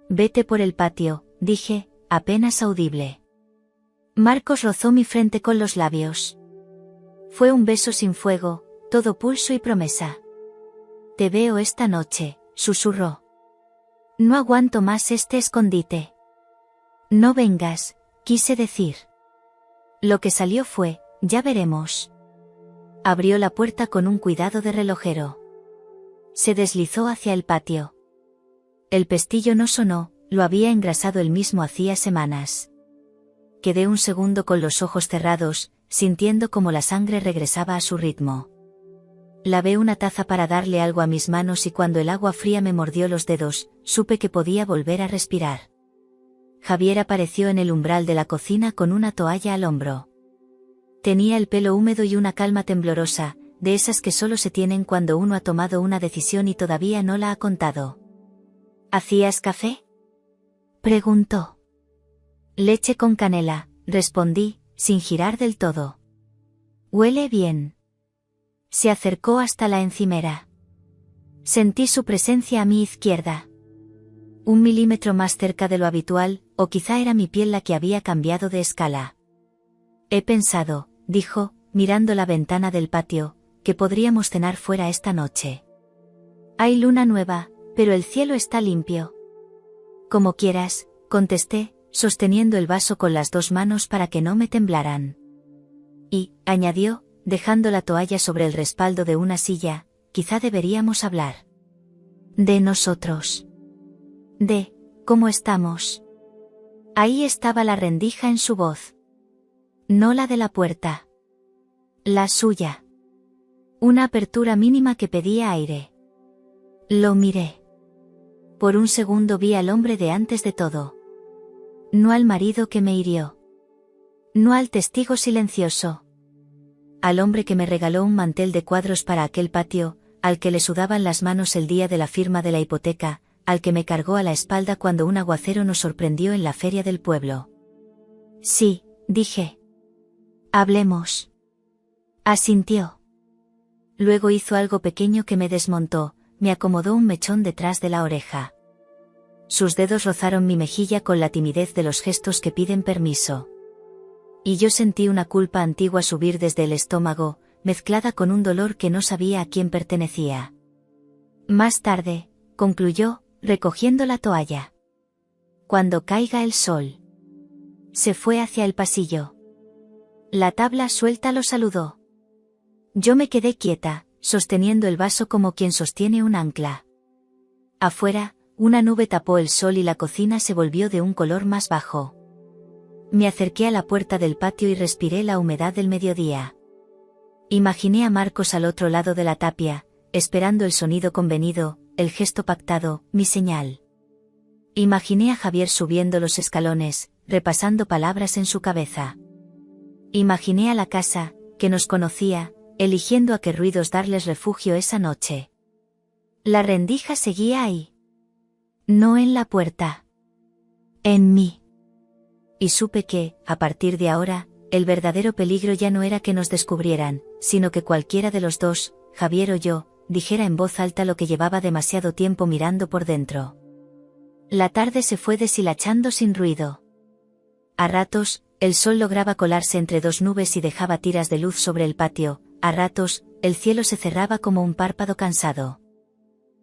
Vete por el patio, dije, apenas audible. Marcos rozó mi frente con los labios. Fue un beso sin fuego, todo pulso y promesa. Te veo esta noche, susurró. No aguanto más este escondite. No vengas, quise decir. Lo que salió fue, ya veremos. Abrió la puerta con un cuidado de relojero. Se deslizó hacia el patio. El pestillo no sonó, lo había engrasado él mismo hacía semanas. Quedé un segundo con los ojos cerrados, sintiendo como la sangre regresaba a su ritmo. Lavé una taza para darle algo a mis manos y cuando el agua fría me mordió los dedos, supe que podía volver a respirar. Javier apareció en el umbral de la cocina con una toalla al hombro. Tenía el pelo húmedo y una calma temblorosa, de esas que solo se tienen cuando uno ha tomado una decisión y todavía no la ha contado. ¿Hacías café?, preguntó. Leche con canela, respondí, sin girar del todo. Huele bien. Se acercó hasta la encimera. Sentí su presencia a mi izquierda. 1 milímetro más cerca de lo habitual, o quizá era mi piel la que había cambiado de escala. He pensado, dijo, mirando la ventana del patio, que podríamos cenar fuera esta noche. Hay luna nueva, pero el cielo está limpio. Como quieras, contesté, sosteniendo el vaso con las 2 manos para que no me temblaran. Y, añadió, dejando la toalla sobre el respaldo de una silla, quizá deberíamos hablar. De nosotros. De, ¿cómo estamos? Ahí estaba la rendija en su voz. No la de la puerta. La suya. Una apertura mínima que pedía aire. Lo miré. Por un segundo vi al hombre de antes de todo. No al marido que me hirió. No al testigo silencioso. Al hombre que me regaló un mantel de cuadros para aquel patio, al que le sudaban las manos el día de la firma de la hipoteca, al que me cargó a la espalda cuando un aguacero nos sorprendió en la feria del pueblo. Sí, dije. Hablemos. Asintió. Luego hizo algo pequeño que me desmontó, me acomodó un mechón detrás de la oreja. Sus dedos rozaron mi mejilla con la timidez de los gestos que piden permiso. Y yo sentí una culpa antigua subir desde el estómago, mezclada con un dolor que no sabía a quién pertenecía. Más tarde, concluyó, recogiendo la toalla. Cuando caiga el sol. Se fue hacia el pasillo. La tabla suelta lo saludó. Yo me quedé quieta, sosteniendo el vaso como quien sostiene un ancla. Afuera, una nube tapó el sol y la cocina se volvió de un color más bajo. Me acerqué a la puerta del patio y respiré la humedad del mediodía. Imaginé a Marcos al otro lado de la tapia, esperando el sonido convenido, el gesto pactado, mi señal. Imaginé a Javier subiendo los escalones, repasando palabras en su cabeza. Imaginé a la casa, que nos conocía, eligiendo a qué ruidos darles refugio esa noche. La rendija seguía ahí. No en la puerta. En mí. Y supe que, a partir de ahora, el verdadero peligro ya no era que nos descubrieran, sino que cualquiera de los dos, Javier o yo, dijera en voz alta lo que llevaba demasiado tiempo mirando por dentro. La tarde se fue deshilachando sin ruido. A ratos, el sol lograba colarse entre dos nubes y dejaba tiras de luz sobre el patio, a ratos, el cielo se cerraba como un párpado cansado.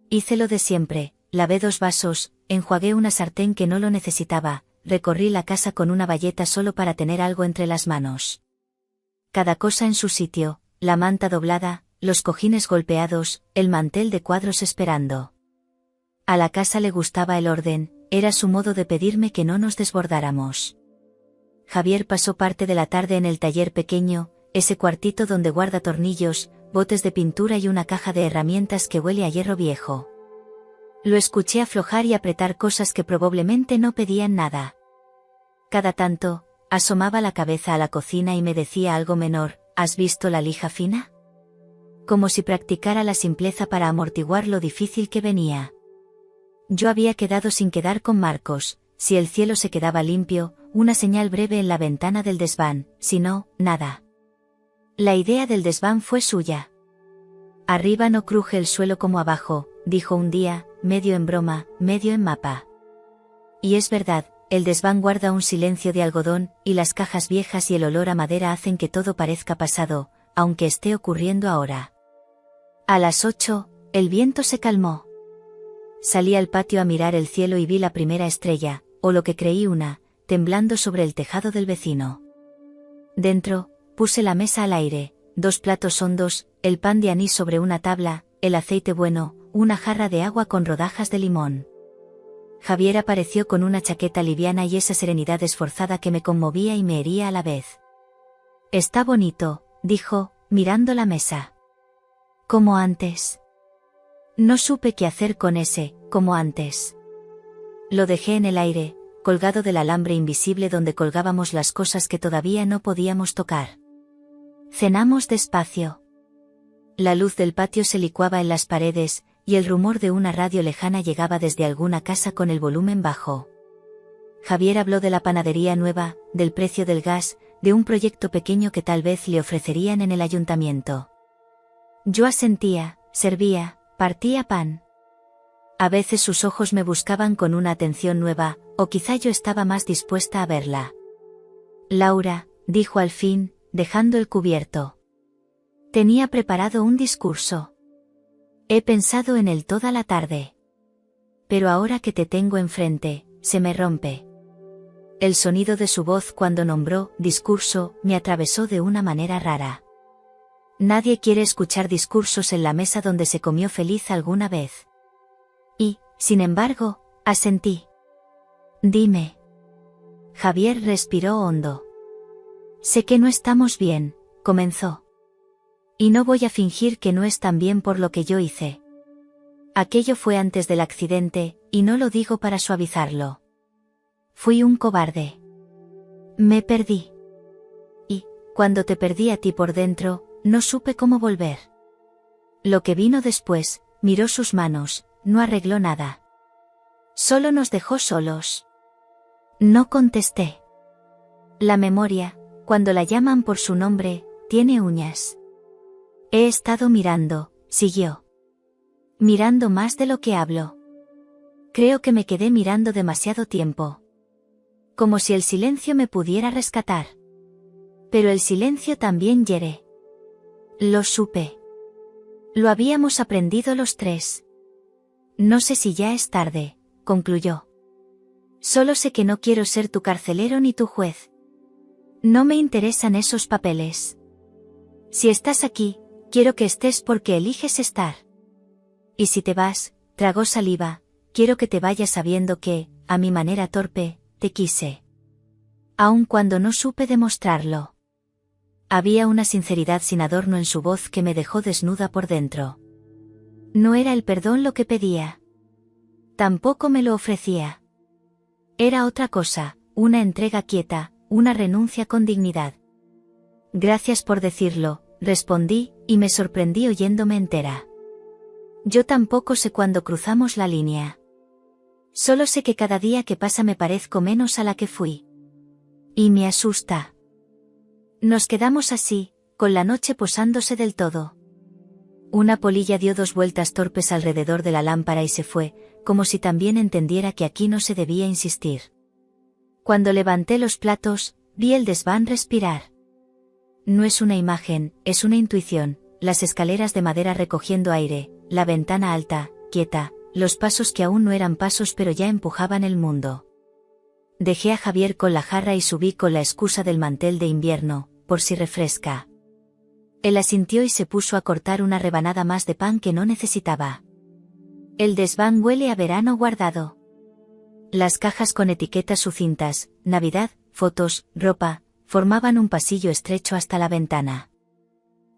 Hice lo de siempre, lavé 2 vasos, enjuagué una sartén que no lo necesitaba, recorrí la casa con una bayeta solo para tener algo entre las manos. Cada cosa en su sitio, la manta doblada, los cojines golpeados, el mantel de cuadros esperando. A la casa le gustaba el orden, era su modo de pedirme que no nos desbordáramos. Javier pasó parte de la tarde en el taller pequeño, ese cuartito donde guarda tornillos, botes de pintura y una caja de herramientas que huele a hierro viejo. Lo escuché aflojar y apretar cosas que probablemente no pedían nada. Cada tanto, asomaba la cabeza a la cocina y me decía algo menor, ¿has visto la lija fina? Como si practicara la simpleza para amortiguar lo difícil que venía. Yo había quedado sin quedar con Marcos, si el cielo se quedaba limpio, una señal breve en la ventana del desván, si no, nada. La idea del desván fue suya. Arriba no cruje el suelo como abajo, dijo un día, medio en broma, medio en mapa. Y es verdad, el desván guarda un silencio de algodón, y las cajas viejas y el olor a madera hacen que todo parezca pasado, aunque esté ocurriendo ahora. A las 8, el viento se calmó. Salí al patio a mirar el cielo y vi la primera estrella, o lo que creí una, temblando sobre el tejado del vecino. Dentro, puse la mesa al aire, 2 platos hondos, el pan de anís sobre una tabla, el aceite bueno, una jarra de agua con rodajas de limón. Javier apareció con una chaqueta liviana y esa serenidad esforzada que me conmovía y me hería a la vez. Está bonito, dijo, mirando la mesa. Como antes. No supe qué hacer con ese, como antes. Lo dejé en el aire, colgado del alambre invisible donde colgábamos las cosas que todavía no podíamos tocar. Cenamos despacio. La luz del patio se licuaba en las paredes, y el rumor de una radio lejana llegaba desde alguna casa con el volumen bajo. Javier habló de la panadería nueva, del precio del gas, de un proyecto pequeño que tal vez le ofrecerían en el ayuntamiento. Yo asentía, servía, partía pan. A veces sus ojos me buscaban con una atención nueva, o quizá yo estaba más dispuesta a verla. Laura, dijo al fin, dejando el cubierto. Tenía preparado un discurso. He pensado en él toda la tarde. Pero ahora que te tengo enfrente, se me rompe. El sonido de su voz cuando nombró discurso me atravesó de una manera rara. Nadie quiere escuchar discursos en la mesa donde se comió feliz alguna vez. Y, sin embargo, asentí. Dime. Javier respiró hondo. Sé que no estamos bien, comenzó. Y no voy a fingir que no están bien por lo que yo hice. Aquello fue antes del accidente, y no lo digo para suavizarlo. Fui un cobarde. Me perdí. Y, cuando te perdí a ti por dentro, no supe cómo volver. Lo que vino después, miró sus manos, no arregló nada. Solo nos dejó solos. No contesté. La memoria, cuando la llaman por su nombre, tiene uñas. He estado mirando, siguió. Mirando más de lo que hablo. Creo que me quedé mirando demasiado tiempo. Como si el silencio me pudiera rescatar. Pero el silencio también hiere. Lo supe. Lo habíamos aprendido los 3. No sé si ya es tarde, concluyó. Solo sé que no quiero ser tu carcelero ni tu juez. No me interesan esos papeles. Si estás aquí, quiero que estés porque eliges estar. Y si te vas, tragó saliva, quiero que te vayas sabiendo que, a mi manera torpe, te quise. Aun cuando no supe demostrarlo. Había una sinceridad sin adorno en su voz que me dejó desnuda por dentro. No era el perdón lo que pedía. Tampoco me lo ofrecía. Era otra cosa, una entrega quieta, una renuncia con dignidad. Gracias por decirlo, respondí, y me sorprendí oyéndome entera. Yo tampoco sé cuándo cruzamos la línea. Solo sé que cada día que pasa me parezco menos a la que fui. Y me asusta. Nos quedamos así, con la noche posándose del todo. Una polilla dio 2 vueltas torpes alrededor de la lámpara y se fue, como si también entendiera que aquí no se debía insistir. Cuando levanté los platos, vi el desván respirar. No es una imagen, es una intuición, las escaleras de madera recogiendo aire, la ventana alta, quieta, los pasos que aún no eran pasos pero ya empujaban el mundo. Dejé a Javier con la jarra y subí con la excusa del mantel de invierno, por si refresca. Él asintió y se puso a cortar una rebanada más de pan que no necesitaba. El desván huele a verano guardado. Las cajas con etiquetas sucintas, Navidad, fotos, ropa, formaban un pasillo estrecho hasta la ventana.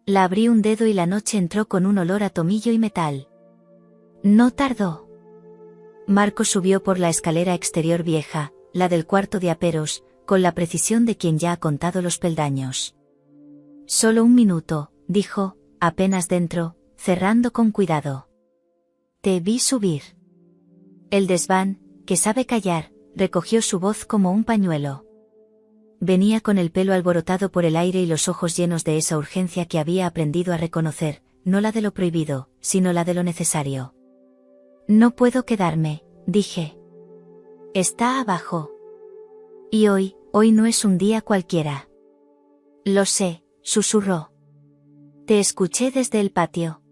La abrí un dedo y la noche entró con un olor a tomillo y metal. No tardó. Marco subió por la escalera exterior vieja, la del cuarto de aperos, con la precisión de quien ya ha contado los peldaños. Solo un minuto, dijo, apenas dentro, cerrando con cuidado. Te vi subir. El desván, que sabe callar, recogió su voz como un pañuelo. Venía con el pelo alborotado por el aire y los ojos llenos de esa urgencia que había aprendido a reconocer, no la de lo prohibido, sino la de lo necesario. No puedo quedarme, dije. Está abajo. Y hoy no es un día cualquiera. Lo sé, susurró. Te escuché desde el patio.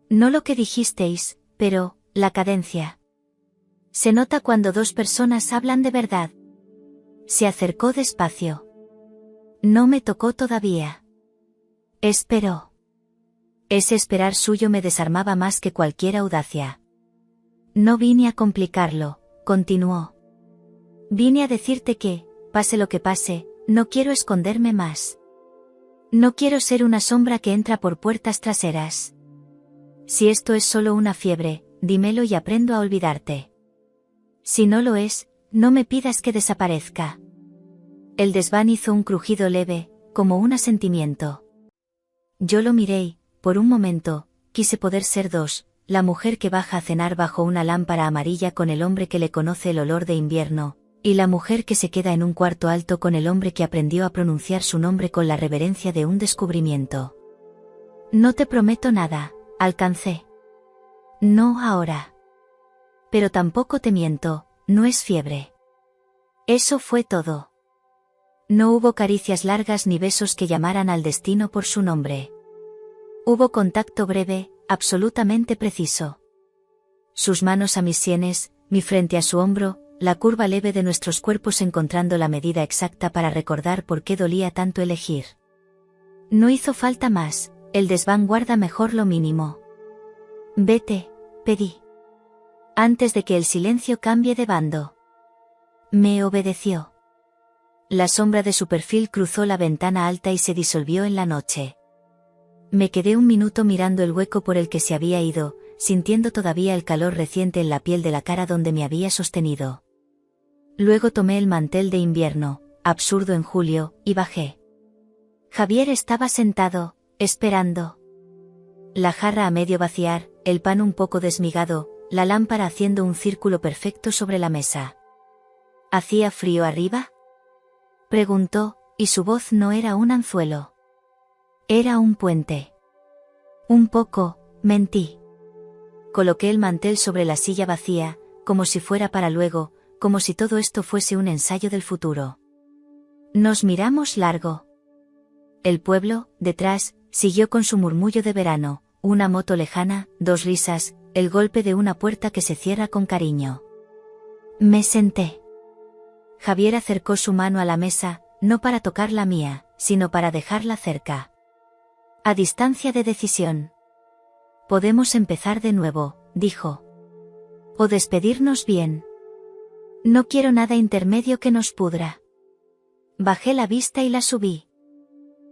No lo que dijisteis, pero, la cadencia. Se nota cuando 2 personas hablan de verdad. Se acercó despacio. No me tocó todavía. Esperó. Ese esperar suyo me desarmaba más que cualquier audacia. No vine a complicarlo, continuó. Vine a decirte que, pase lo que pase, no quiero esconderme más. No quiero ser una sombra que entra por puertas traseras. Si esto es solo una fiebre, dímelo y aprendo a olvidarte. Si no lo es, no me pidas que desaparezca. El desván hizo un crujido leve, como un asentimiento. Yo lo miré y, por un momento, quise poder ser 2, la mujer que baja a cenar bajo una lámpara amarilla con el hombre que le conoce el olor de invierno, y la mujer que se queda en un cuarto alto con el hombre que aprendió a pronunciar su nombre con la reverencia de un descubrimiento. No te prometo nada, alcancé. No ahora. Pero tampoco te miento, no es fiebre. Eso fue todo. No hubo caricias largas ni besos que llamaran al destino por su nombre. Hubo contacto breve, absolutamente preciso. Sus manos a mis sienes, mi frente a su hombro, la curva leve de nuestros cuerpos encontrando la medida exacta para recordar por qué dolía tanto elegir. No hizo falta más, el desván guarda mejor lo mínimo. Vete, pedí. Antes de que el silencio cambie de bando. Me obedeció. La sombra de su perfil cruzó la ventana alta y se disolvió en la noche. Me quedé un minuto mirando el hueco por el que se había ido, sintiendo todavía el calor reciente en la piel de la cara donde me había sostenido. Luego tomé el mantel de invierno, absurdo en julio, y bajé. Javier estaba sentado, esperando. La jarra a medio vaciar, el pan un poco desmigado, la lámpara haciendo un círculo perfecto sobre la mesa. ¿Hacía frío arriba?, preguntó, y su voz no era un anzuelo. Era un puente. Un poco, mentí. Coloqué el mantel sobre la silla vacía, como si fuera para luego, como si todo esto fuese un ensayo del futuro. Nos miramos largo. El pueblo, detrás, siguió con su murmullo de verano, una moto lejana, 2 risas, el golpe de una puerta que se cierra con cariño. Me senté. Javier acercó su mano a la mesa, no para tocar la mía, sino para dejarla cerca. A distancia de decisión. Podemos empezar de nuevo, dijo. O despedirnos bien. No quiero nada intermedio que nos pudra. Bajé la vista y la subí.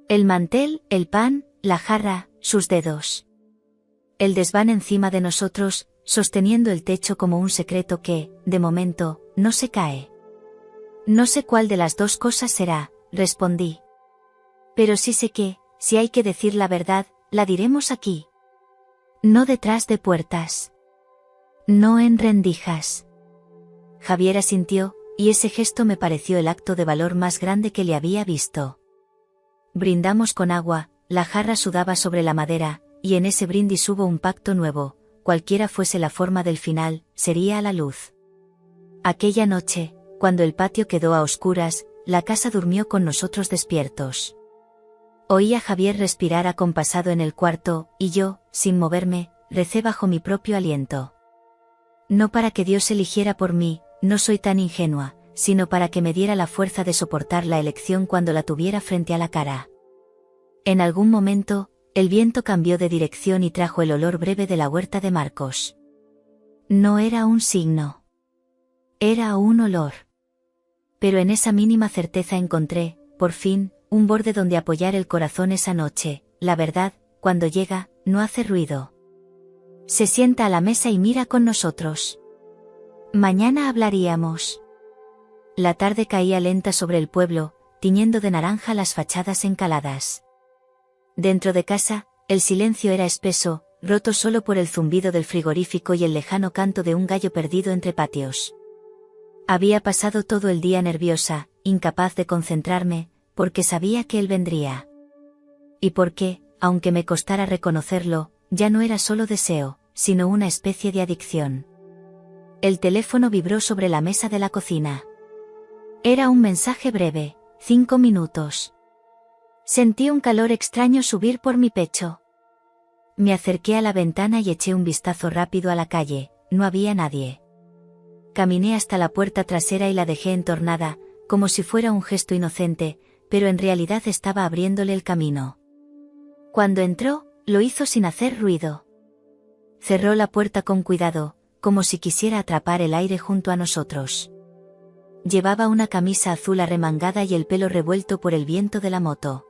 El mantel, el pan, la jarra, sus dedos. El desván encima de nosotros, sosteniendo el techo como un secreto que, de momento, no se cae. No sé cuál de las 2 cosas será, respondí. Pero sí sé que, si hay que decir la verdad, la diremos aquí. No detrás de puertas. No en rendijas. Javier asintió, y ese gesto me pareció el acto de valor más grande que le había visto. Brindamos con agua, la jarra sudaba sobre la madera, y en ese brindis hubo un pacto nuevo, cualquiera fuese la forma del final, sería a la luz. Aquella noche, cuando el patio quedó a oscuras, la casa durmió con nosotros despiertos. Oí a Javier respirar acompasado en el cuarto, y yo, sin moverme, recé bajo mi propio aliento. No para que Dios eligiera por mí, no soy tan ingenua, sino para que me diera la fuerza de soportar la elección cuando la tuviera frente a la cara. En algún momento, el viento cambió de dirección y trajo el olor breve de la huerta de Marcos. No era un signo. Era un olor. Pero en esa mínima certeza encontré, por fin, un borde donde apoyar el corazón esa noche. La verdad, cuando llega, no hace ruido. Se sienta a la mesa y mira con nosotros. Mañana hablaríamos. La tarde caía lenta sobre el pueblo, tiñendo de naranja las fachadas encaladas. Dentro de casa, el silencio era espeso, roto solo por el zumbido del frigorífico y el lejano canto de un gallo perdido entre patios. Había pasado todo el día nerviosa, incapaz de concentrarme, porque sabía que él vendría. Y porque, aunque me costara reconocerlo, ya no era solo deseo, sino una especie de adicción. El teléfono vibró sobre la mesa de la cocina. Era un mensaje breve, 5 minutos. Sentí un calor extraño subir por mi pecho. Me acerqué a la ventana y eché un vistazo rápido a la calle, no había nadie. Caminé hasta la puerta trasera y la dejé entornada, como si fuera un gesto inocente, pero en realidad estaba abriéndole el camino. Cuando entró, lo hizo sin hacer ruido. Cerró la puerta con cuidado, como si quisiera atrapar el aire junto a nosotros. Llevaba una camisa azul arremangada y el pelo revuelto por el viento de la moto.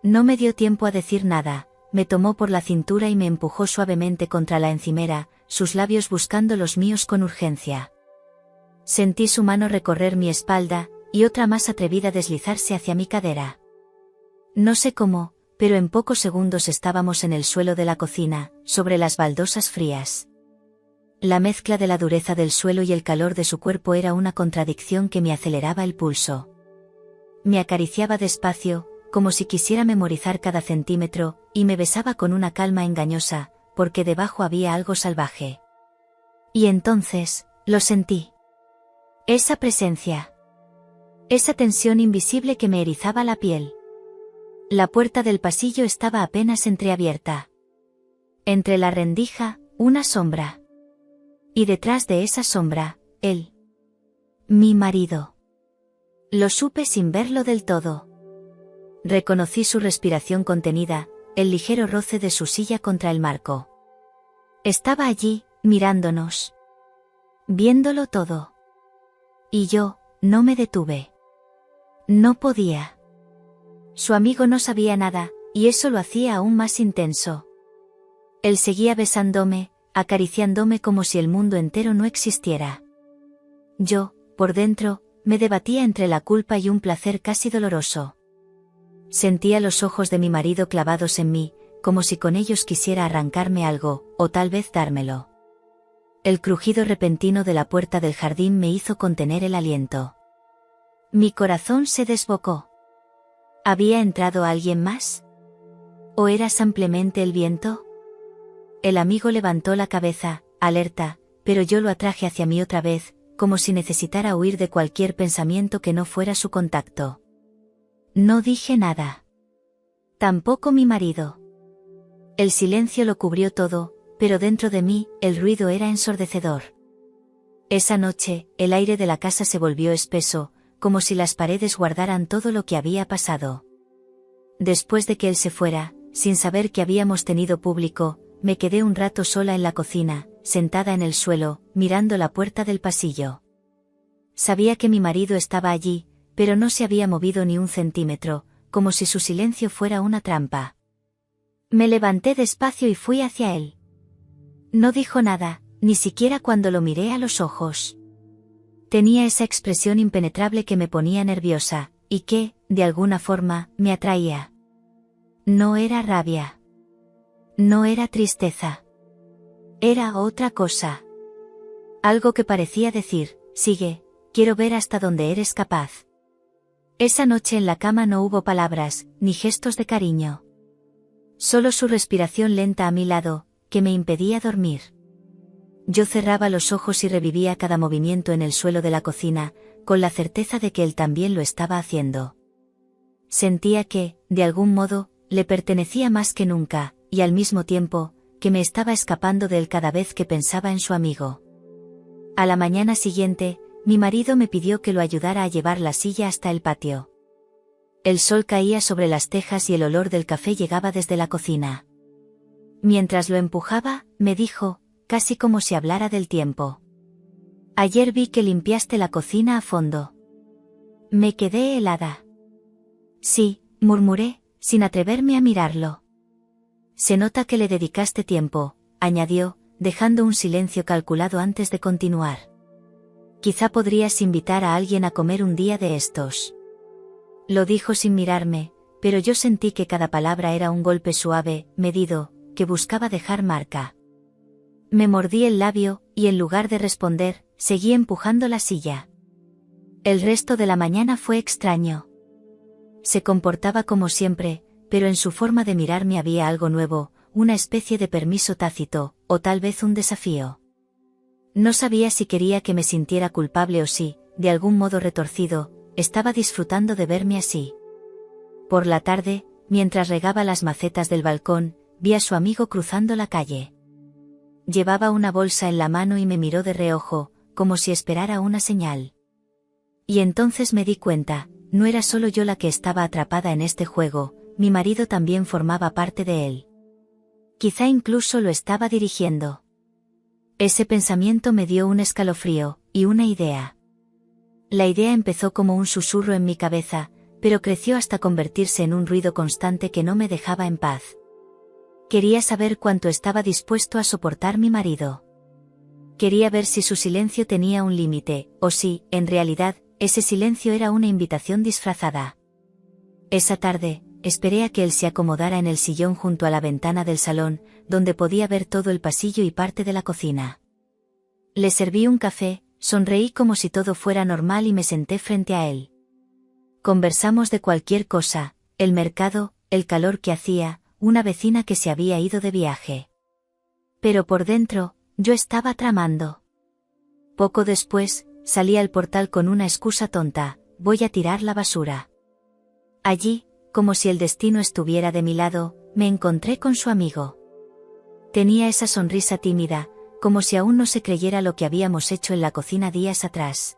No me dio tiempo a decir nada, me tomó por la cintura y me empujó suavemente contra la encimera, sus labios buscando los míos con urgencia. Sentí su mano recorrer mi espalda, y otra más atrevida deslizarse hacia mi cadera. No sé cómo, pero en pocos segundos estábamos en el suelo de la cocina, sobre las baldosas frías. La mezcla de la dureza del suelo y el calor de su cuerpo era una contradicción que me aceleraba el pulso. Me acariciaba despacio, como si quisiera memorizar cada centímetro, y me besaba con una calma engañosa, porque debajo había algo salvaje. Y entonces, lo sentí. Esa presencia. Esa tensión invisible que me erizaba la piel. La puerta del pasillo estaba apenas entreabierta. Entre la rendija, una sombra. Y detrás de esa sombra, él. Mi marido. Lo supe sin verlo del todo. Reconocí su respiración contenida, el ligero roce de su silla contra el marco. Estaba allí, mirándonos. Viéndolo todo. Y yo, no me detuve. No podía. Su amigo no sabía nada, y eso lo hacía aún más intenso. Él seguía besándome, acariciándome como si el mundo entero no existiera. Yo, por dentro, me debatía entre la culpa y un placer casi doloroso. Sentía los ojos de mi marido clavados en mí, como si con ellos quisiera arrancarme algo, o tal vez dármelo. El crujido repentino de la puerta del jardín me hizo contener el aliento. Mi corazón se desbocó. ¿Había entrado alguien más? ¿O era simplemente el viento? El amigo levantó la cabeza, alerta, pero yo lo atraje hacia mí otra vez, como si necesitara huir de cualquier pensamiento que no fuera su contacto. No dije nada. Tampoco mi marido. El silencio lo cubrió todo, pero dentro de mí, el ruido era ensordecedor. Esa noche, el aire de la casa se volvió espeso, como si las paredes guardaran todo lo que había pasado. Después de que él se fuera, sin saber que habíamos tenido público, me quedé un rato sola en la cocina, sentada en el suelo, mirando la puerta del pasillo. Sabía que mi marido estaba allí, pero no se había movido ni un centímetro, como si su silencio fuera una trampa. Me levanté despacio y fui hacia él. No dijo nada, ni siquiera cuando lo miré a los ojos. Tenía esa expresión impenetrable que me ponía nerviosa, y que, de alguna forma, me atraía. No era rabia. No era tristeza. Era otra cosa. Algo que parecía decir, sigue, quiero ver hasta dónde eres capaz. Esa noche en la cama no hubo palabras, ni gestos de cariño. Solo su respiración lenta a mi lado, que me impedía dormir. Yo cerraba los ojos y revivía cada movimiento en el suelo de la cocina, con la certeza de que él también lo estaba haciendo. Sentía que, de algún modo, le pertenecía más que nunca, y al mismo tiempo, que me estaba escapando de él cada vez que pensaba en su amigo. A la mañana siguiente, mi marido me pidió que lo ayudara a llevar la silla hasta el patio. El sol caía sobre las tejas y el olor del café llegaba desde la cocina. Mientras lo empujaba, me dijo, casi como si hablara del tiempo: «Ayer vi que limpiaste la cocina a fondo». Me quedé helada. «Sí», murmuré, sin atreverme a mirarlo. «Se nota que le dedicaste tiempo», añadió, dejando un silencio calculado antes de continuar. «Quizá podrías invitar a alguien a comer un día de estos». Lo dijo sin mirarme, pero yo sentí que cada palabra era un golpe suave, medido, que buscaba dejar marca. Me mordí el labio, y en lugar de responder, seguí empujando la silla. El resto de la mañana fue extraño. Se comportaba como siempre, pero en su forma de mirarme había algo nuevo, una especie de permiso tácito, o tal vez un desafío. No sabía si quería que me sintiera culpable o si, de algún modo retorcido, estaba disfrutando de verme así. Por la tarde, mientras regaba las macetas del balcón, vi a su amigo cruzando la calle. Llevaba una bolsa en la mano y me miró de reojo, como si esperara una señal. Y entonces me di cuenta, no era solo yo la que estaba atrapada en este juego, mi marido también formaba parte de él. Quizá incluso lo estaba dirigiendo. Ese pensamiento me dio un escalofrío, y una idea. La idea empezó como un susurro en mi cabeza, pero creció hasta convertirse en un ruido constante que no me dejaba en paz. Quería saber cuánto estaba dispuesto a soportar mi marido. Quería ver si su silencio tenía un límite, o si, en realidad, ese silencio era una invitación disfrazada. Esa tarde, esperé a que él se acomodara en el sillón junto a la ventana del salón, donde podía ver todo el pasillo y parte de la cocina. Le serví un café, sonreí como si todo fuera normal y me senté frente a él. Conversamos de cualquier cosa, el mercado, el calor que hacía, una vecina que se había ido de viaje. Pero por dentro, yo estaba tramando. Poco después, salí al portal con una excusa tonta: voy a tirar la basura. Allí, como si el destino estuviera de mi lado, me encontré con su amigo. Tenía esa sonrisa tímida, como si aún no se creyera lo que habíamos hecho en la cocina días atrás.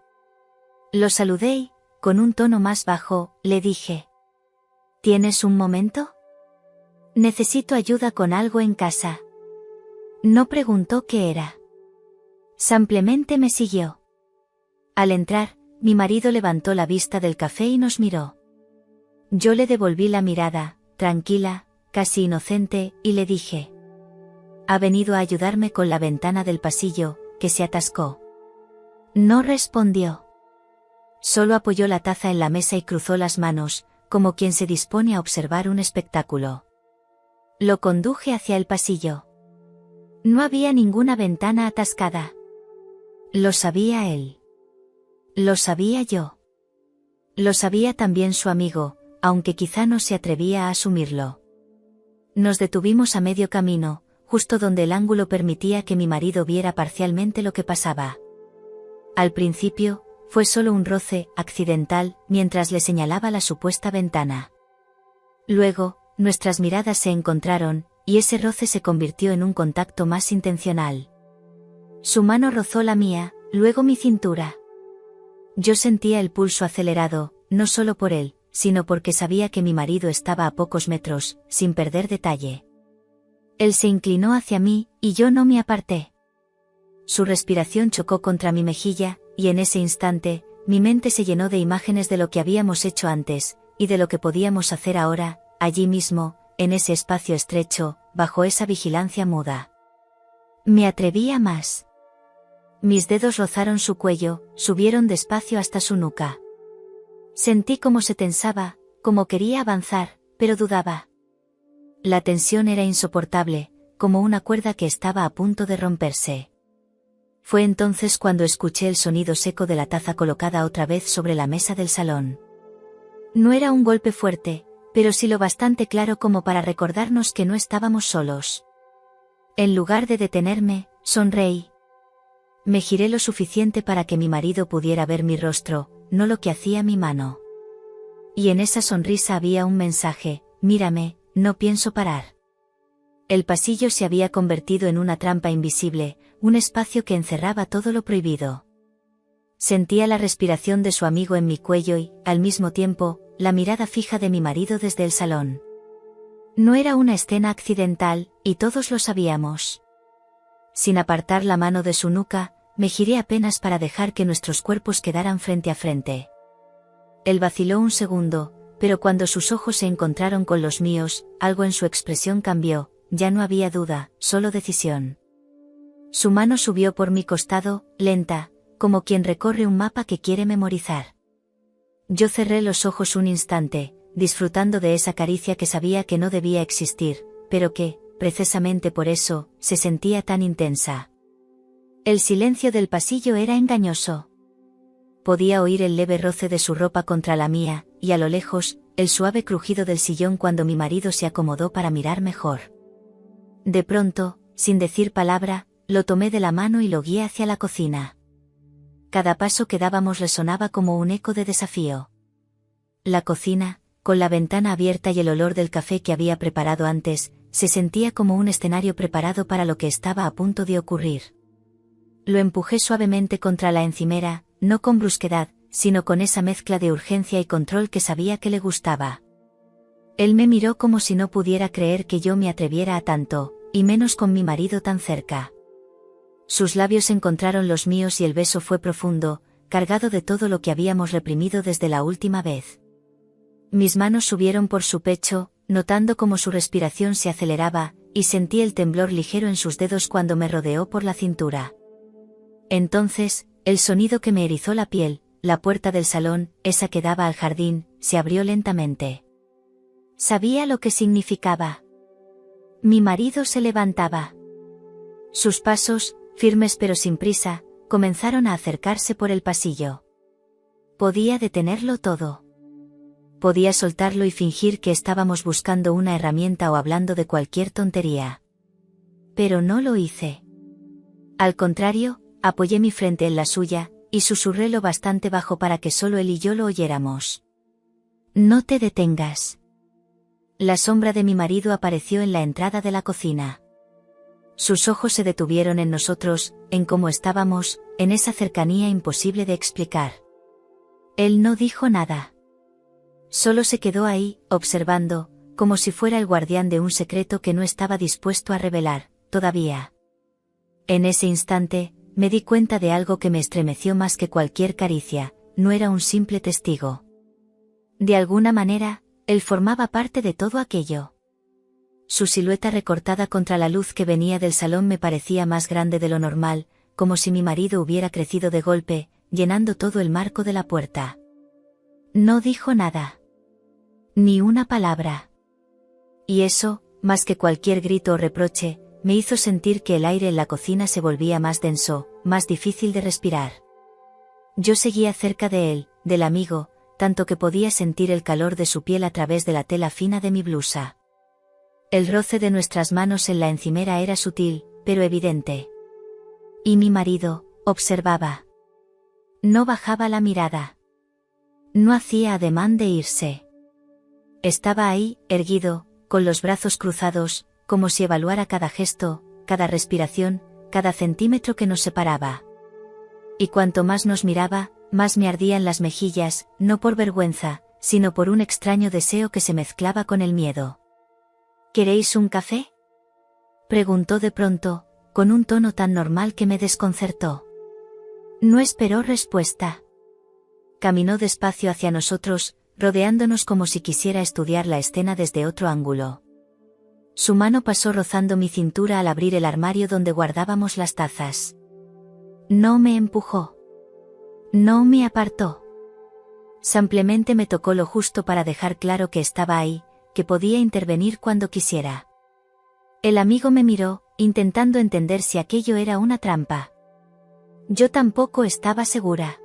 Lo saludé y, con un tono más bajo, le dije: ¿tienes un momento? Necesito ayuda con algo en casa. No preguntó qué era. Simplemente me siguió. Al entrar, mi marido levantó la vista del café y nos miró. Yo le devolví la mirada, tranquila, casi inocente, y le dije: ¿ha venido a ayudarme con la ventana del pasillo, que se atascó? No respondió. Solo apoyó la taza en la mesa y cruzó las manos, como quien se dispone a observar un espectáculo. Lo conduje hacia el pasillo. No había ninguna ventana atascada. Lo sabía él. Lo sabía yo. Lo sabía también su amigo, aunque quizá no se atrevía a asumirlo. Nos detuvimos a medio camino, justo donde el ángulo permitía que mi marido viera parcialmente lo que pasaba. Al principio, fue solo un roce, accidental, mientras le señalaba la supuesta ventana. Luego, nuestras miradas se encontraron, y ese roce se convirtió en un contacto más intencional. Su mano rozó la mía, luego mi cintura. Yo sentía el pulso acelerado, no solo por él, sino porque sabía que mi marido estaba a pocos metros, sin perder detalle. Él se inclinó hacia mí, y yo no me aparté. Su respiración chocó contra mi mejilla, y en ese instante, mi mente se llenó de imágenes de lo que habíamos hecho antes, y de lo que podíamos hacer ahora, allí mismo, en ese espacio estrecho, bajo esa vigilancia muda. Me atreví a más. Mis dedos rozaron su cuello, subieron despacio hasta su nuca. Sentí cómo se tensaba, como quería avanzar, pero dudaba. La tensión era insoportable, como una cuerda que estaba a punto de romperse. Fue entonces cuando escuché el sonido seco de la taza colocada otra vez sobre la mesa del salón. No era un golpe fuerte, pero sí lo bastante claro como para recordarnos que no estábamos solos. En lugar de detenerme, sonreí. Me giré lo suficiente para que mi marido pudiera ver mi rostro, no lo que hacía mi mano. Y en esa sonrisa había un mensaje: mírame, no pienso parar. El pasillo se había convertido en una trampa invisible, un espacio que encerraba todo lo prohibido. Sentía la respiración de su amigo en mi cuello y, al mismo tiempo, la mirada fija de mi marido desde el salón. No era una escena accidental, y todos lo sabíamos. Sin apartar la mano de su nuca, me giré apenas para dejar que nuestros cuerpos quedaran frente a frente. Él vaciló un segundo, pero cuando sus ojos se encontraron con los míos, algo en su expresión cambió, ya no había duda, solo decisión. Su mano subió por mi costado, lenta, como quien recorre un mapa que quiere memorizar. Yo cerré los ojos un instante, disfrutando de esa caricia que sabía que no debía existir, pero que, precisamente por eso, se sentía tan intensa. El silencio del pasillo era engañoso. Podía oír el leve roce de su ropa contra la mía, y a lo lejos, el suave crujido del sillón cuando mi marido se acomodó para mirar mejor. De pronto, sin decir palabra, lo tomé de la mano y lo guié hacia la cocina. Cada paso que dábamos resonaba como un eco de desafío. La cocina, con la ventana abierta y el olor del café que había preparado antes, se sentía como un escenario preparado para lo que estaba a punto de ocurrir. Lo empujé suavemente contra la encimera, no con brusquedad, sino con esa mezcla de urgencia y control que sabía que le gustaba. Él me miró como si no pudiera creer que yo me atreviera a tanto, y menos con mi marido tan cerca. Sus labios encontraron los míos y el beso fue profundo, cargado de todo lo que habíamos reprimido desde la última vez. Mis manos subieron por su pecho, notando cómo su respiración se aceleraba, y sentí el temblor ligero en sus dedos cuando me rodeó por la cintura. Entonces, el sonido que me erizó la piel, la puerta del salón, esa que daba al jardín, se abrió lentamente. Sabía lo que significaba. Mi marido se levantaba. Sus pasos, firmes pero sin prisa, comenzaron a acercarse por el pasillo. Podía detenerlo todo. Podía soltarlo y fingir que estábamos buscando una herramienta o hablando de cualquier tontería. Pero no lo hice. Al contrario, apoyé mi frente en la suya, y susurré lo bastante bajo para que solo él y yo lo oyéramos. No te detengas. La sombra de mi marido apareció en la entrada de la cocina. Sus ojos se detuvieron en nosotros, en cómo estábamos, en esa cercanía imposible de explicar. Él no dijo nada. Solo se quedó ahí, observando, como si fuera el guardián de un secreto que no estaba dispuesto a revelar, todavía. En ese instante, me di cuenta de algo que me estremeció más que cualquier caricia: no era un simple testigo. De alguna manera, él formaba parte de todo aquello. Su silueta recortada contra la luz que venía del salón me parecía más grande de lo normal, como si mi marido hubiera crecido de golpe, llenando todo el marco de la puerta. No dijo nada. Ni una palabra. Y eso, más que cualquier grito o reproche, me hizo sentir que el aire en la cocina se volvía más denso, más difícil de respirar. Yo seguía cerca de él, del amigo, tanto que podía sentir el calor de su piel a través de la tela fina de mi blusa. El roce de nuestras manos en la encimera era sutil, pero evidente. Y mi marido, observaba. No bajaba la mirada. No hacía ademán de irse. Estaba ahí, erguido, con los brazos cruzados, como si evaluara cada gesto, cada respiración, cada centímetro que nos separaba. Y cuanto más nos miraba, más me ardían las mejillas, no por vergüenza, sino por un extraño deseo que se mezclaba con el miedo. ¿Queréis un café?, preguntó de pronto, con un tono tan normal que me desconcertó. No esperó respuesta. Caminó despacio hacia nosotros, rodeándonos como si quisiera estudiar la escena desde otro ángulo. Su mano pasó rozando mi cintura al abrir el armario donde guardábamos las tazas. No me empujó. No me apartó. Simplemente me tocó lo justo para dejar claro que estaba ahí, que podía intervenir cuando quisiera. El amigo me miró, intentando entender si aquello era una trampa. Yo tampoco estaba segura.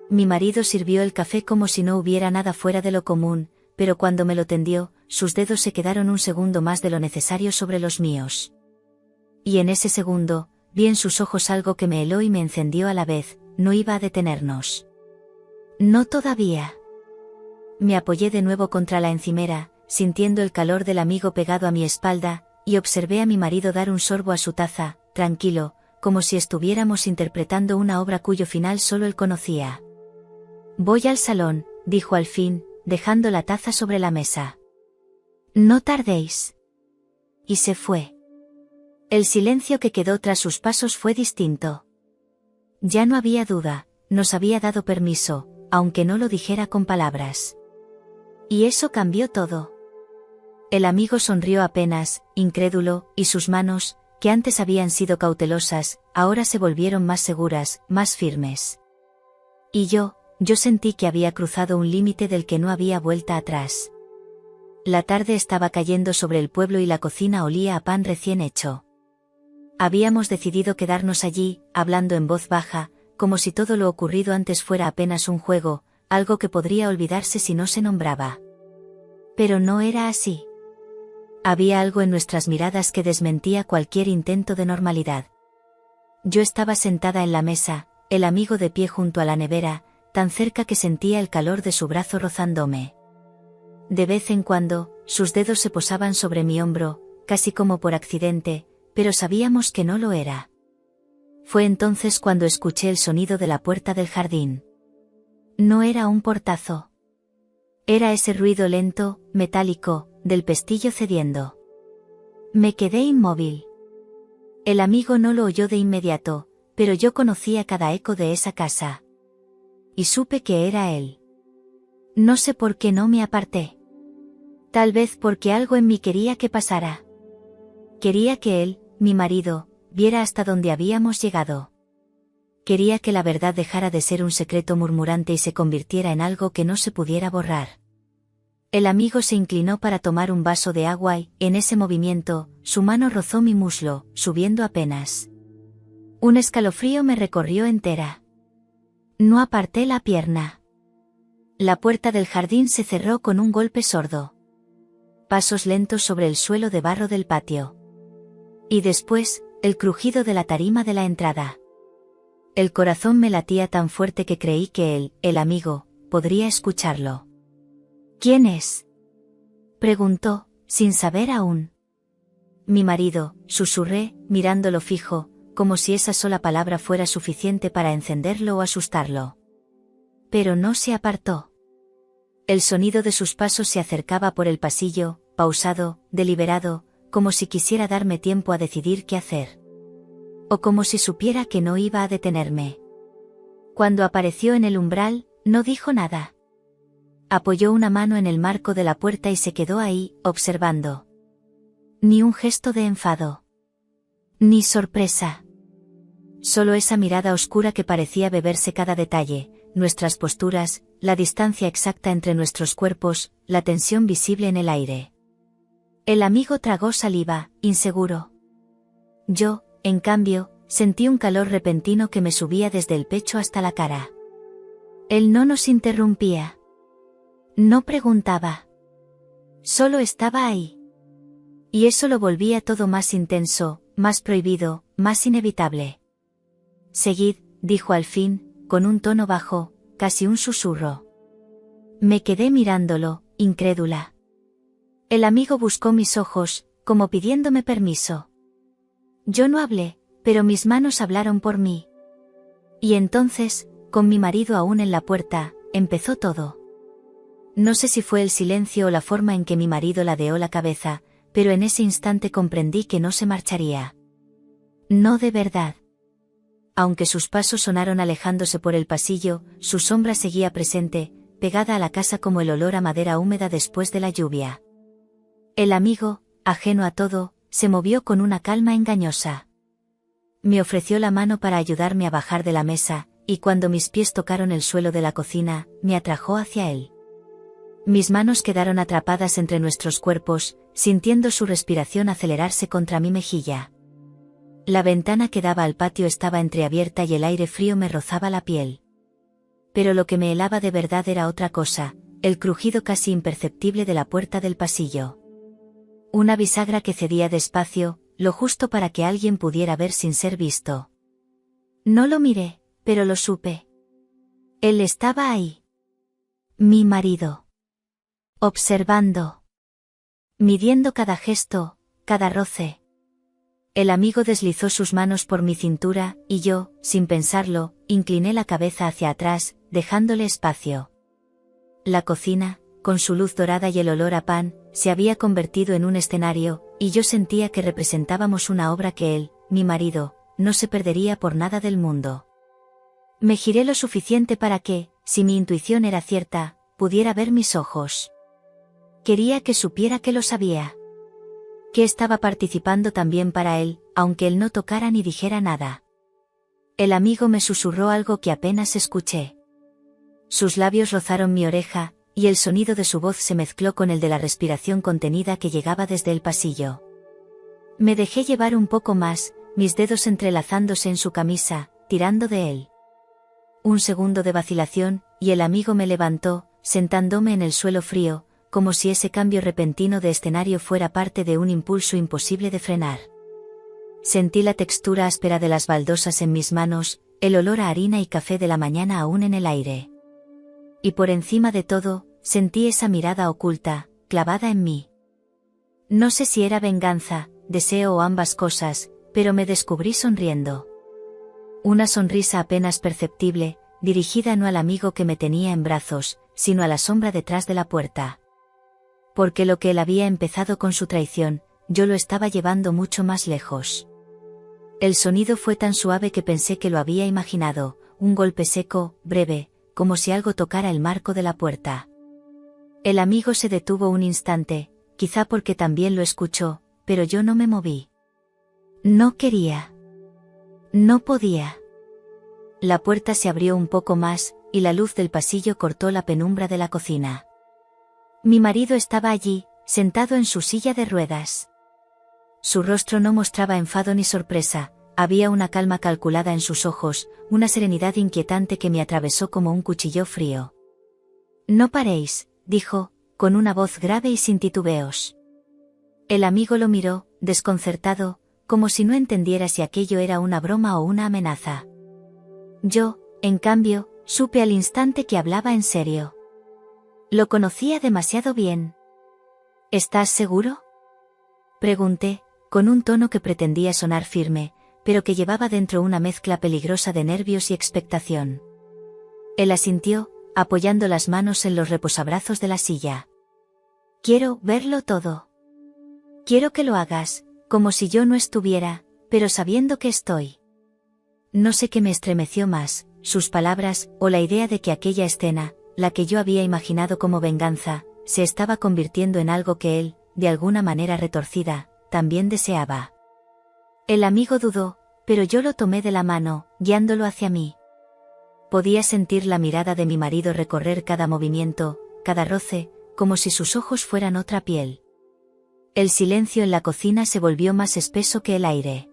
Mi marido sirvió el café como si no hubiera nada fuera de lo común, pero cuando me lo tendió, sus dedos se quedaron un segundo más de lo necesario sobre los míos. Y en ese segundo, vi en sus ojos algo que me heló y me encendió a la vez. No iba a detenernos. No todavía. Me apoyé de nuevo contra la encimera, sintiendo el calor del amigo pegado a mi espalda, y observé a mi marido dar un sorbo a su taza, tranquilo, como si estuviéramos interpretando una obra cuyo final solo él conocía. «Voy al salón», dijo al fin, dejando la taza sobre la mesa. «No tardéis». Y se fue. El silencio que quedó tras sus pasos fue distinto. Ya no había duda, nos había dado permiso, aunque no lo dijera con palabras. Y eso cambió todo. El amigo sonrió apenas, incrédulo, y sus manos, que antes habían sido cautelosas, ahora se volvieron más seguras, más firmes. Y yo sentí que había cruzado un límite del que no había vuelta atrás. La tarde estaba cayendo sobre el pueblo y la cocina olía a pan recién hecho. Habíamos decidido quedarnos allí, hablando en voz baja, como si todo lo ocurrido antes fuera apenas un juego, algo que podría olvidarse si no se nombraba. Pero no era así. Había algo en nuestras miradas que desmentía cualquier intento de normalidad. Yo estaba sentada en la mesa, el amigo de pie junto a la nevera, tan cerca que sentía el calor de su brazo rozándome. De vez en cuando, sus dedos se posaban sobre mi hombro, casi como por accidente, pero sabíamos que no lo era. Fue entonces cuando escuché el sonido de la puerta del jardín. No era un portazo. Era ese ruido lento, metálico, del pestillo cediendo. Me quedé inmóvil. El amigo no lo oyó de inmediato, pero yo conocía cada eco de esa casa. Y supe que era él. No sé por qué no me aparté. Tal vez porque algo en mí quería que pasara. Quería que él, mi marido, viera hasta dónde habíamos llegado. Quería que la verdad dejara de ser un secreto murmurante y se convirtiera en algo que no se pudiera borrar. El amigo se inclinó para tomar un vaso de agua y, en ese movimiento, su mano rozó mi muslo, subiendo apenas. Un escalofrío me recorrió entera. No aparté la pierna. La puerta del jardín se cerró con un golpe sordo. Pasos lentos sobre el suelo de barro del patio. Y después, el crujido de la tarima de la entrada. El corazón me latía tan fuerte que creí que él, el amigo, podría escucharlo. «¿Quién es?», preguntó, sin saber aún. «Mi marido», susurré, mirándolo fijo, como si esa sola palabra fuera suficiente para encenderlo o asustarlo. Pero no se apartó. El sonido de sus pasos se acercaba por el pasillo, pausado, deliberado, como si quisiera darme tiempo a decidir qué hacer. O como si supiera que no iba a detenerme. Cuando apareció en el umbral, no dijo nada. Apoyó una mano en el marco de la puerta y se quedó ahí, observando. Ni un gesto de enfado. Ni sorpresa. Solo esa mirada oscura que parecía beberse cada detalle, nuestras posturas, la distancia exacta entre nuestros cuerpos, la tensión visible en el aire. El amigo tragó saliva, inseguro. Yo, en cambio, sentí un calor repentino que me subía desde el pecho hasta la cara. Él no nos interrumpía. No preguntaba. Solo estaba ahí. Y eso lo volvía todo más intenso, más prohibido, más inevitable. «Seguid», dijo al fin, con un tono bajo, casi un susurro. Me quedé mirándolo, incrédula. El amigo buscó mis ojos, como pidiéndome permiso. Yo no hablé, pero mis manos hablaron por mí. Y entonces, con mi marido aún en la puerta, empezó todo. No sé si fue el silencio o la forma en que mi marido ladeó la cabeza, pero en ese instante comprendí que no se marcharía. No de verdad. Aunque sus pasos sonaron alejándose por el pasillo, su sombra seguía presente, pegada a la casa como el olor a madera húmeda después de la lluvia. El amigo, ajeno a todo, se movió con una calma engañosa. Me ofreció la mano para ayudarme a bajar de la mesa, y cuando mis pies tocaron el suelo de la cocina, me atrajo hacia él. Mis manos quedaron atrapadas entre nuestros cuerpos, sintiendo su respiración acelerarse contra mi mejilla. La ventana que daba al patio estaba entreabierta y el aire frío me rozaba la piel. pero lo que me helaba de verdad era otra cosa, el crujido casi imperceptible de la puerta del pasillo. Una bisagra que cedía despacio, lo justo para que alguien pudiera ver sin ser visto. No lo miré, pero lo supe. Él estaba ahí. Mi marido. Observando. Midiendo cada gesto, cada roce. El amigo deslizó sus manos por mi cintura, y yo, sin pensarlo, incliné la cabeza hacia atrás, dejándole espacio. La cocina, con su luz dorada y el olor a pan, se había convertido en un escenario, y yo sentía que representábamos una obra que él, mi marido, no se perdería por nada del mundo. Me giré lo suficiente para que, si mi intuición era cierta, pudiera ver mis ojos. Quería que supiera que lo sabía. Que estaba participando también para él, aunque él no tocara ni dijera nada. El amigo me susurró algo que apenas escuché. Sus labios rozaron mi oreja, y el sonido de su voz se mezcló con el de la respiración contenida que llegaba desde el pasillo. Me dejé llevar un poco más, mis dedos entrelazándose en su camisa, tirando de él. Un segundo de vacilación, y el amigo me levantó, sentándome en el suelo frío, como si ese cambio repentino de escenario fuera parte de un impulso imposible de frenar. Sentí la textura áspera de las baldosas en mis manos, el olor a harina y café de la mañana aún en el aire. Y por encima de todo, sentí esa mirada oculta, clavada en mí. No sé si era venganza, deseo o ambas cosas, pero me descubrí sonriendo. Una sonrisa apenas perceptible, dirigida no al amigo que me tenía en brazos, sino a la sombra detrás de la puerta. Porque lo que él había empezado con su traición, yo lo estaba llevando mucho más lejos. El sonido fue tan suave que pensé que lo había imaginado, un golpe seco, breve, como si algo tocara el marco de la puerta. El amigo se detuvo un instante, quizá porque también lo escuchó, pero yo no me moví. No quería. No podía. La puerta se abrió un poco más, y la luz del pasillo cortó la penumbra de la cocina. Mi marido estaba allí, sentado en su silla de ruedas. Su rostro no mostraba enfado ni sorpresa, había una calma calculada en sus ojos, una serenidad inquietante que me atravesó como un cuchillo frío. No paréis, dijo, con una voz grave y sin titubeos. El amigo lo miró, desconcertado, como si no entendiera si aquello era una broma o una amenaza. Yo, en cambio, supe al instante que hablaba en serio. Lo conocía demasiado bien. ¿Estás seguro?, pregunté, con un tono que pretendía sonar firme, pero que llevaba dentro una mezcla peligrosa de nervios y expectación. Él asintió, apoyando las manos en los reposabrazos de la silla. Quiero verlo todo. Quiero que lo hagas, como si yo no estuviera, pero sabiendo que estoy. No sé qué me estremeció más, sus palabras, o la idea de que aquella escena, la que yo había imaginado como venganza, se estaba convirtiendo en algo que él, de alguna manera retorcida, también deseaba. El amigo dudó, pero yo lo tomé de la mano, guiándolo hacia mí. Podía sentir la mirada de mi marido recorrer cada movimiento, cada roce, como si sus ojos fueran otra piel. El silencio en la cocina se volvió más espeso que el aire.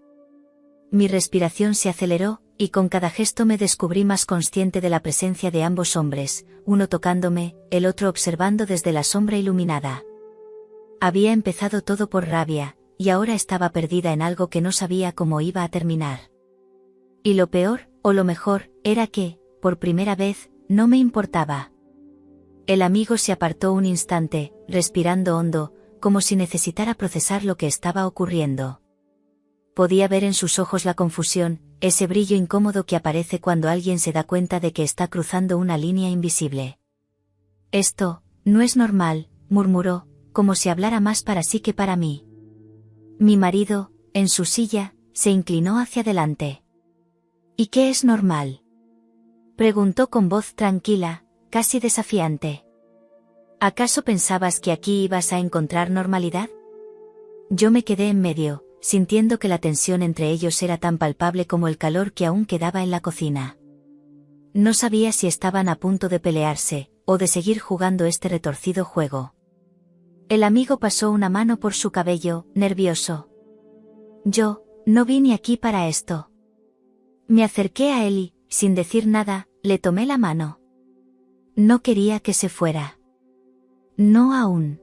Mi respiración se aceleró, y con cada gesto me descubrí más consciente de la presencia de ambos hombres, uno tocándome, el otro observando desde la sombra iluminada. Había empezado todo por rabia, y ahora estaba perdida en algo que no sabía cómo iba a terminar. Y lo peor, o lo mejor, era que, por primera vez, no me importaba. El amigo se apartó un instante, respirando hondo, como si necesitara procesar lo que estaba ocurriendo. Podía ver en sus ojos la confusión, ese brillo incómodo que aparece cuando alguien se da cuenta de que está cruzando una línea invisible. Esto, no es normal, murmuró, como si hablara más para sí que para mí. Mi marido, en su silla, se inclinó hacia adelante. ¿Y qué es normal?, preguntó con voz tranquila, casi desafiante. ¿Acaso pensabas que aquí ibas a encontrar normalidad? Yo me quedé en medio, sintiendo que la tensión entre ellos era tan palpable como el calor que aún quedaba en la cocina. No sabía si estaban a punto de pelearse, o de seguir jugando este retorcido juego. El amigo pasó una mano por su cabello, nervioso. Yo, no vine aquí para esto. Me acerqué a él y, sin decir nada, le tomé la mano. No quería que se fuera. No aún.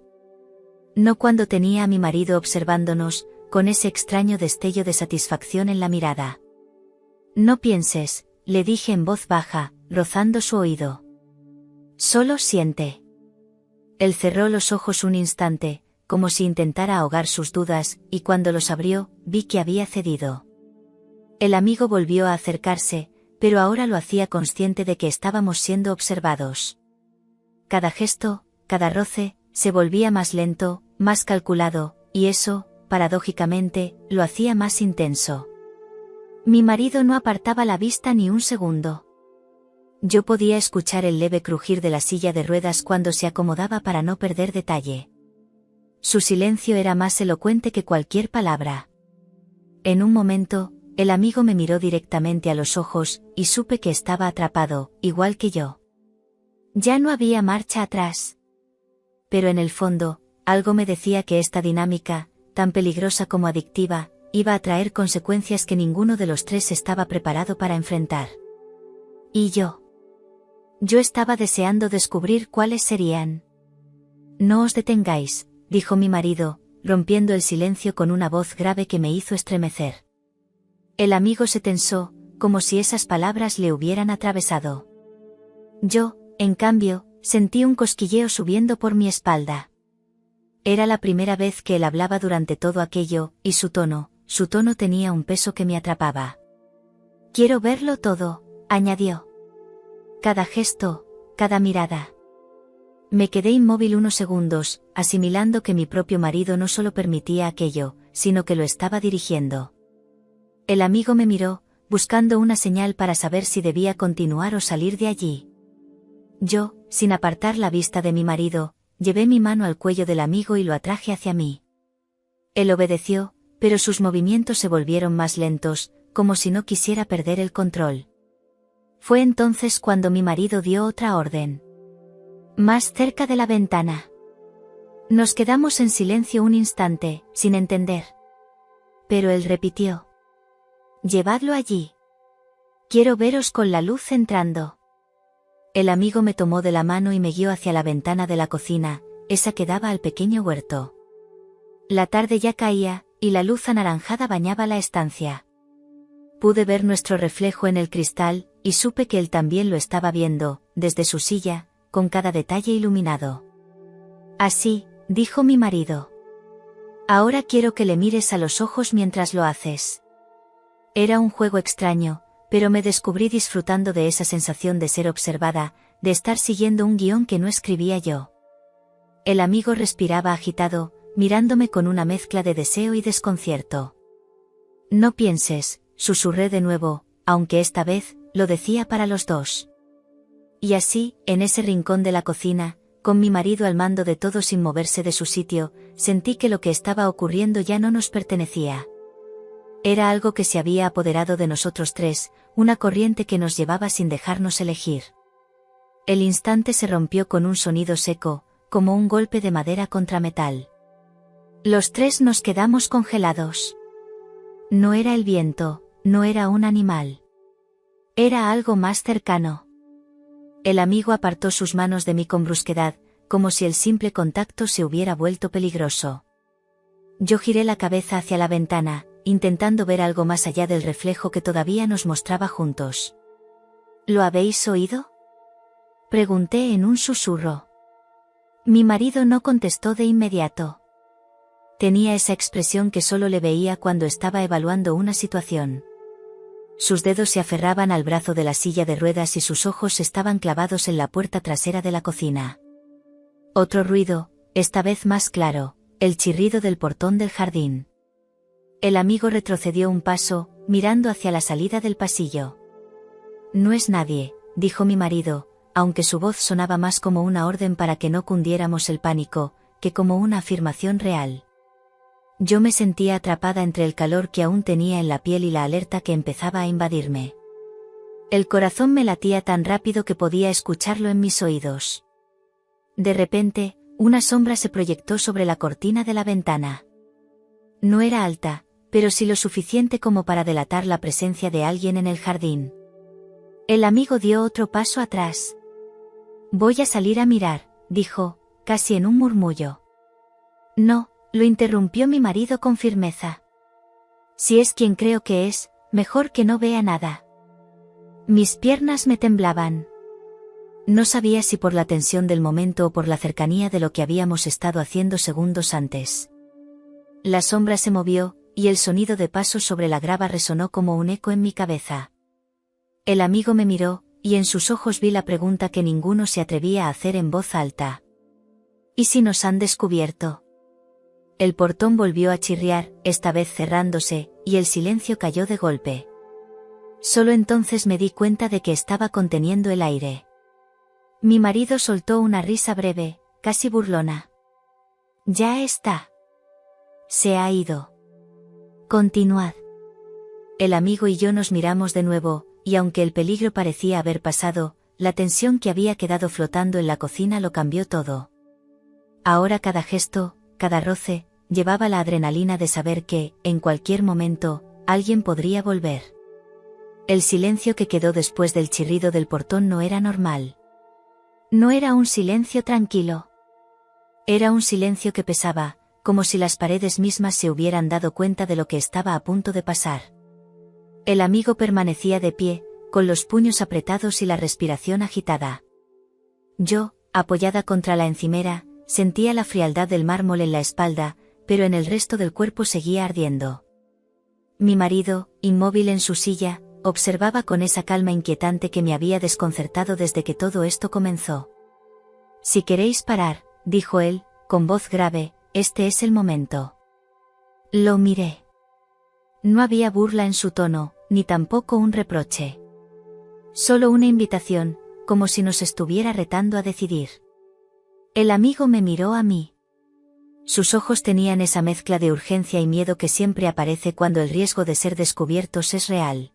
No cuando tenía a mi marido observándonos, con ese extraño destello de satisfacción en la mirada. No pienses, le dije en voz baja, rozando su oído. Solo siente. Él cerró los ojos un instante, como si intentara ahogar sus dudas, y cuando los abrió, vi que había cedido. El amigo volvió a acercarse, pero ahora lo hacía consciente de que estábamos siendo observados. Cada gesto, cada roce, se volvía más lento, más calculado, y eso, paradójicamente, lo hacía más intenso. Mi marido no apartaba la vista ni un segundo. Yo podía escuchar el leve crujir de la silla de ruedas cuando se acomodaba para no perder detalle. Su silencio era más elocuente que cualquier palabra. En un momento, el amigo me miró directamente a los ojos, y supe que estaba atrapado, igual que yo. Ya no había marcha atrás. Pero en el fondo, algo me decía que esta dinámica, tan peligrosa como adictiva, iba a traer consecuencias que ninguno de los tres estaba preparado para enfrentar. ¿Y yo? Yo estaba deseando descubrir cuáles serían. No os detengáis, dijo mi marido, rompiendo el silencio con una voz grave que me hizo estremecer. El amigo se tensó, como si esas palabras le hubieran atravesado. Yo, en cambio, sentí un cosquilleo subiendo por mi espalda. Era la primera vez que él hablaba durante todo aquello, y su tono tenía un peso que me atrapaba. Quiero verlo todo, añadió. Cada gesto, cada mirada. Me quedé inmóvil unos segundos, asimilando que mi propio marido no solo permitía aquello, sino que lo estaba dirigiendo. El amigo me miró, buscando una señal para saber si debía continuar o salir de allí. Yo, sin apartar la vista de mi marido, llevé mi mano al cuello del amigo y lo atraje hacia mí. Él obedeció, pero sus movimientos se volvieron más lentos, como si no quisiera perder el control. Fue entonces cuando mi marido dio otra orden. Más cerca de la ventana. Nos quedamos en silencio un instante, sin entender. Pero él repitió. Llevadlo allí. Quiero veros con la luz entrando. El amigo me tomó de la mano y me guió hacia la ventana de la cocina, esa que daba al pequeño huerto. La tarde ya caía, y la luz anaranjada bañaba la estancia. Pude ver nuestro reflejo en el cristal, y supe que él también lo estaba viendo, desde su silla, con cada detalle iluminado. Así, dijo mi marido. Ahora quiero que le mires a los ojos mientras lo haces. Era un juego extraño, pero me descubrí disfrutando de esa sensación de ser observada, de estar siguiendo un guión que no escribía yo. El amigo respiraba agitado, mirándome con una mezcla de deseo y desconcierto. No pienses, susurré de nuevo, aunque esta vez, lo decía para los dos. Y así, en ese rincón de la cocina, con mi marido al mando de todo sin moverse de su sitio, sentí que lo que estaba ocurriendo ya no nos pertenecía. Era algo que se había apoderado de nosotros tres, una corriente que nos llevaba sin dejarnos elegir. El instante se rompió con un sonido seco, como un golpe de madera contra metal. Los tres nos quedamos congelados. No era el viento, no era un animal. Era algo más cercano. El amigo apartó sus manos de mí con brusquedad, como si el simple contacto se hubiera vuelto peligroso. Yo giré la cabeza hacia la ventana, intentando ver algo más allá del reflejo que todavía nos mostraba juntos. ¿Lo habéis oído?, pregunté en un susurro. Mi marido no contestó de inmediato. Tenía esa expresión que solo le veía cuando estaba evaluando una situación. Sus dedos se aferraban al brazo de la silla de ruedas y sus ojos estaban clavados en la puerta trasera de la cocina. Otro ruido, esta vez más claro, el chirrido del portón del jardín. El amigo retrocedió un paso, mirando hacia la salida del pasillo. No es nadie, dijo mi marido, aunque su voz sonaba más como una orden para que no cundiéramos el pánico, que como una afirmación real. Yo me sentía atrapada entre el calor que aún tenía en la piel y la alerta que empezaba a invadirme. El corazón me latía tan rápido que podía escucharlo en mis oídos. De repente, una sombra se proyectó sobre la cortina de la ventana. No era alta, pero sí lo suficiente como para delatar la presencia de alguien en el jardín. El amigo dio otro paso atrás. Voy a salir a mirar, dijo, casi en un murmullo. No, lo interrumpió mi marido con firmeza. Si es quien creo que es, mejor que no vea nada. Mis piernas me temblaban. No sabía si por la tensión del momento o por la cercanía de lo que habíamos estado haciendo segundos antes. La sombra se movió, y el sonido de pasos sobre la grava resonó como un eco en mi cabeza. El amigo me miró, y en sus ojos vi la pregunta que ninguno se atrevía a hacer en voz alta. ¿Y si nos han descubierto? El portón volvió a chirriar, esta vez cerrándose, y el silencio cayó de golpe. Solo entonces me di cuenta de que estaba conteniendo el aire. Mi marido soltó una risa breve, casi burlona. Ya está. Se ha ido. Continuad. El amigo y yo nos miramos de nuevo, y aunque el peligro parecía haber pasado, la tensión que había quedado flotando en la cocina lo cambió todo. Ahora cada gesto, cada roce, llevaba la adrenalina de saber que, en cualquier momento, alguien podría volver. El silencio que quedó después del chirrido del portón no era normal. No era un silencio tranquilo. Era un silencio que pesaba, como si las paredes mismas se hubieran dado cuenta de lo que estaba a punto de pasar. El amigo permanecía de pie, con los puños apretados y la respiración agitada. Yo, apoyada contra la encimera, sentía la frialdad del mármol en la espalda, pero en el resto del cuerpo seguía ardiendo. Mi marido, inmóvil en su silla, observaba con esa calma inquietante que me había desconcertado desde que todo esto comenzó. Si queréis parar, dijo él, con voz grave, este es el momento. Lo miré. No había burla en su tono, ni tampoco un reproche. Solo una invitación, como si nos estuviera retando a decidir. El amigo me miró a mí. Sus ojos tenían esa mezcla de urgencia y miedo que siempre aparece cuando el riesgo de ser descubiertos es real.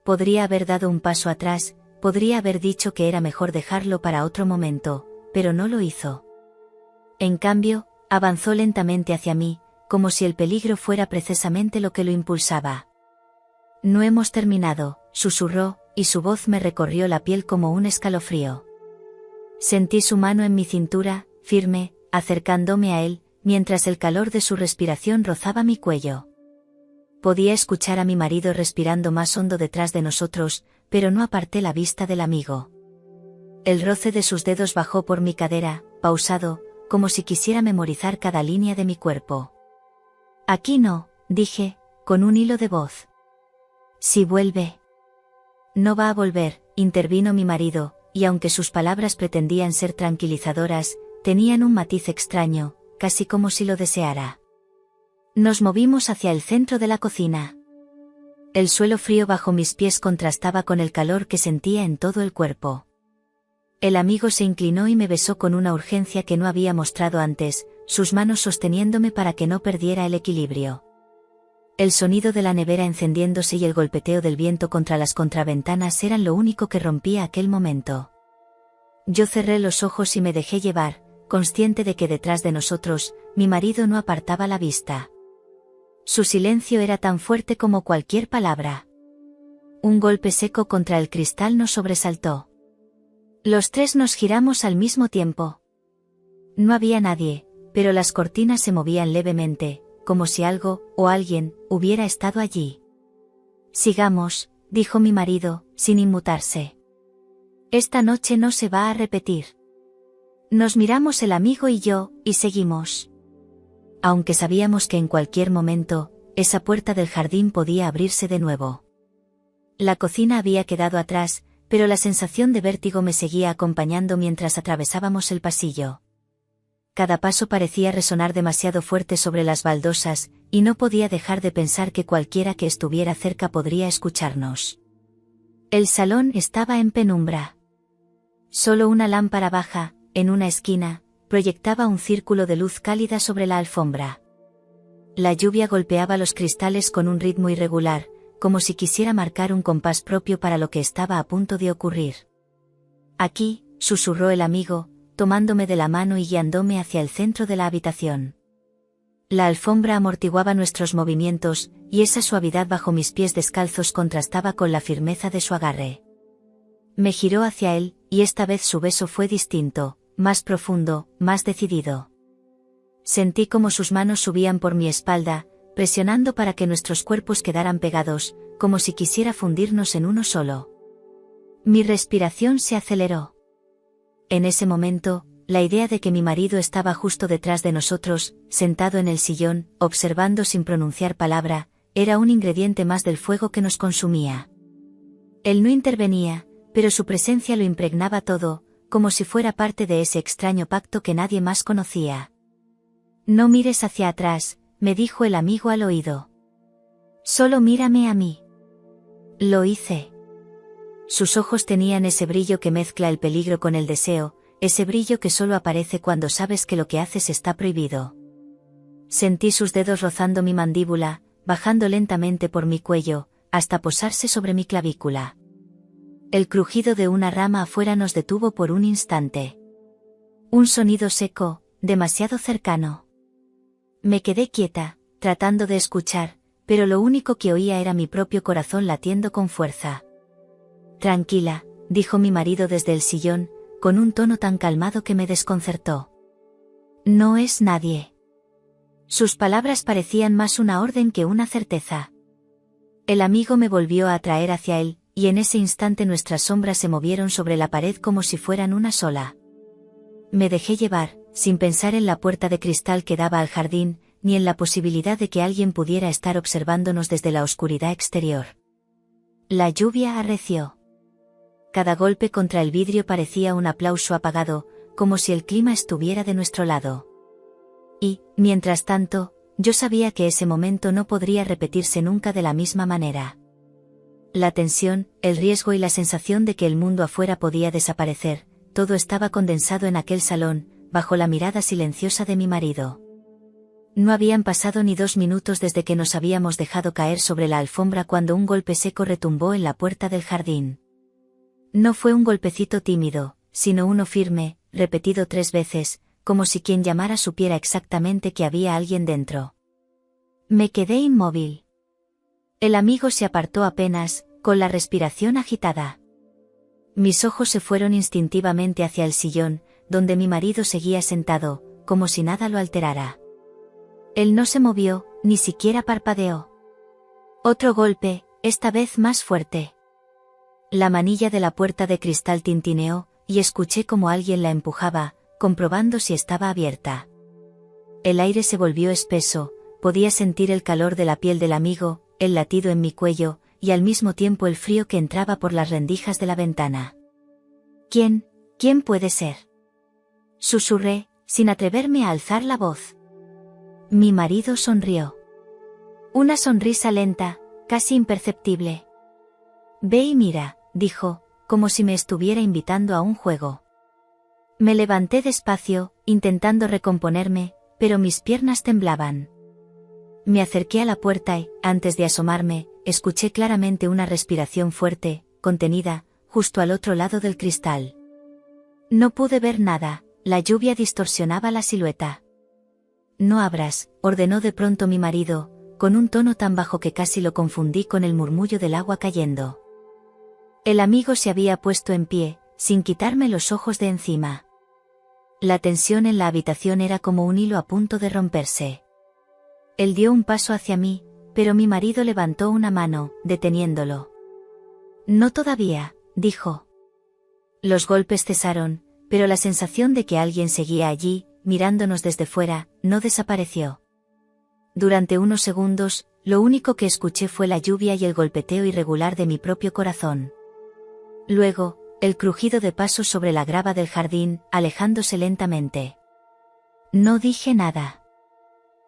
Podría haber dado un paso atrás, podría haber dicho que era mejor dejarlo para otro momento, pero no lo hizo. En cambio, avanzó lentamente hacia mí, como si el peligro fuera precisamente lo que lo impulsaba. No hemos terminado, susurró, y su voz me recorrió la piel como un escalofrío. Sentí su mano en mi cintura, firme, acercándome a él, mientras el calor de su respiración rozaba mi cuello. Podía escuchar a mi marido respirando más hondo detrás de nosotros, pero no aparté la vista del amigo. El roce de sus dedos bajó por mi cadera, pausado, como si quisiera memorizar cada línea de mi cuerpo. Aquí no, dije, con un hilo de voz. Si vuelve. No va a volver, intervino mi marido, y aunque sus palabras pretendían ser tranquilizadoras, tenían un matiz extraño, casi como si lo deseara. Nos movimos hacia el centro de la cocina. El suelo frío bajo mis pies contrastaba con el calor que sentía en todo el cuerpo. El amigo se inclinó y me besó con una urgencia que no había mostrado antes, sus manos sosteniéndome para que no perdiera el equilibrio. El sonido de la nevera encendiéndose y el golpeteo del viento contra las contraventanas eran lo único que rompía aquel momento. Yo cerré los ojos y me dejé llevar, consciente de que detrás de nosotros, mi marido no apartaba la vista. Su silencio era tan fuerte como cualquier palabra. Un golpe seco contra el cristal nos sobresaltó. Los tres nos giramos al mismo tiempo. No había nadie, pero las cortinas se movían levemente, como si algo, o alguien, hubiera estado allí. Sigamos, dijo mi marido, sin inmutarse. Esta noche no se va a repetir. Nos miramos el amigo y yo, y seguimos. Aunque sabíamos que en cualquier momento, esa puerta del jardín podía abrirse de nuevo. La cocina había quedado atrás, pero la sensación de vértigo me seguía acompañando mientras atravesábamos el pasillo. Cada paso parecía resonar demasiado fuerte sobre las baldosas, y no podía dejar de pensar que cualquiera que estuviera cerca podría escucharnos. El salón estaba en penumbra. Solo una lámpara baja, en una esquina, proyectaba un círculo de luz cálida sobre la alfombra. La lluvia golpeaba los cristales con un ritmo irregular, como si quisiera marcar un compás propio para lo que estaba a punto de ocurrir. Aquí, susurró el amigo, tomándome de la mano y guiándome hacia el centro de la habitación. La alfombra amortiguaba nuestros movimientos, y esa suavidad bajo mis pies descalzos contrastaba con la firmeza de su agarre. Me giró hacia él, y esta vez su beso fue distinto, más profundo, más decidido. Sentí como sus manos subían por mi espalda, presionando para que nuestros cuerpos quedaran pegados, como si quisiera fundirnos en uno solo. Mi respiración se aceleró. En ese momento, la idea de que mi marido estaba justo detrás de nosotros, sentado en el sillón, observando sin pronunciar palabra, era un ingrediente más del fuego que nos consumía. Él no intervenía, pero su presencia lo impregnaba todo, como si fuera parte de ese extraño pacto que nadie más conocía. No mires hacia atrás, me dijo el amigo al oído. Solo mírame a mí. Lo hice. Sus ojos tenían ese brillo que mezcla el peligro con el deseo, ese brillo que solo aparece cuando sabes que lo que haces está prohibido. Sentí sus dedos rozando mi mandíbula, bajando lentamente por mi cuello, hasta posarse sobre mi clavícula. El crujido de una rama afuera nos detuvo por un instante. Un sonido seco, demasiado cercano. Me quedé quieta, tratando de escuchar, pero lo único que oía era mi propio corazón latiendo con fuerza. Tranquila, dijo mi marido desde el sillón, con un tono tan calmado que me desconcertó. No es nadie. Sus palabras parecían más una orden que una certeza. El amigo me volvió a atraer hacia él, y en ese instante nuestras sombras se movieron sobre la pared como si fueran una sola. Me dejé llevar, sin pensar en la puerta de cristal que daba al jardín, ni en la posibilidad de que alguien pudiera estar observándonos desde la oscuridad exterior. La lluvia arreció. Cada golpe contra el vidrio parecía un aplauso apagado, como si el clima estuviera de nuestro lado. Y, mientras tanto, yo sabía que ese momento no podría repetirse nunca de la misma manera. La tensión, el riesgo y la sensación de que el mundo afuera podía desaparecer, todo estaba condensado en aquel salón, bajo la mirada silenciosa de mi marido. No habían pasado ni 2 minutos desde que nos habíamos dejado caer sobre la alfombra cuando un golpe seco retumbó en la puerta del jardín. No fue un golpecito tímido, sino uno firme, repetido 3 veces, como si quien llamara supiera exactamente que había alguien dentro. Me quedé inmóvil. El amigo se apartó apenas, con la respiración agitada. Mis ojos se fueron instintivamente hacia el sillón, donde mi marido seguía sentado, como si nada lo alterara. Él no se movió, ni siquiera parpadeó. Otro golpe, esta vez más fuerte. La manilla de la puerta de cristal tintineó, y escuché como alguien la empujaba, comprobando si estaba abierta. El aire se volvió espeso, podía sentir el calor de la piel del amigo, el latido en mi cuello, y al mismo tiempo el frío que entraba por las rendijas de la ventana. ¿Quién puede ser? Susurré, sin atreverme a alzar la voz. Mi marido sonrió. Una sonrisa lenta, casi imperceptible. Ve y mira, dijo, como si me estuviera invitando a un juego. Me levanté despacio, intentando recomponerme, pero mis piernas temblaban. Me acerqué a la puerta y, antes de asomarme, escuché claramente una respiración fuerte, contenida, justo al otro lado del cristal. No pude ver nada, la lluvia distorsionaba la silueta. No abras, ordenó de pronto mi marido, con un tono tan bajo que casi lo confundí con el murmullo del agua cayendo. El amigo se había puesto en pie, sin quitarme los ojos de encima. La tensión en la habitación era como un hilo a punto de romperse. Él dio un paso hacia mí, pero mi marido levantó una mano, deteniéndolo. No todavía, dijo. Los golpes cesaron, pero la sensación de que alguien seguía allí, mirándonos desde fuera, no desapareció. Durante unos segundos, lo único que escuché fue la lluvia y el golpeteo irregular de mi propio corazón. Luego, el crujido de pasos sobre la grava del jardín, alejándose lentamente. No dije nada.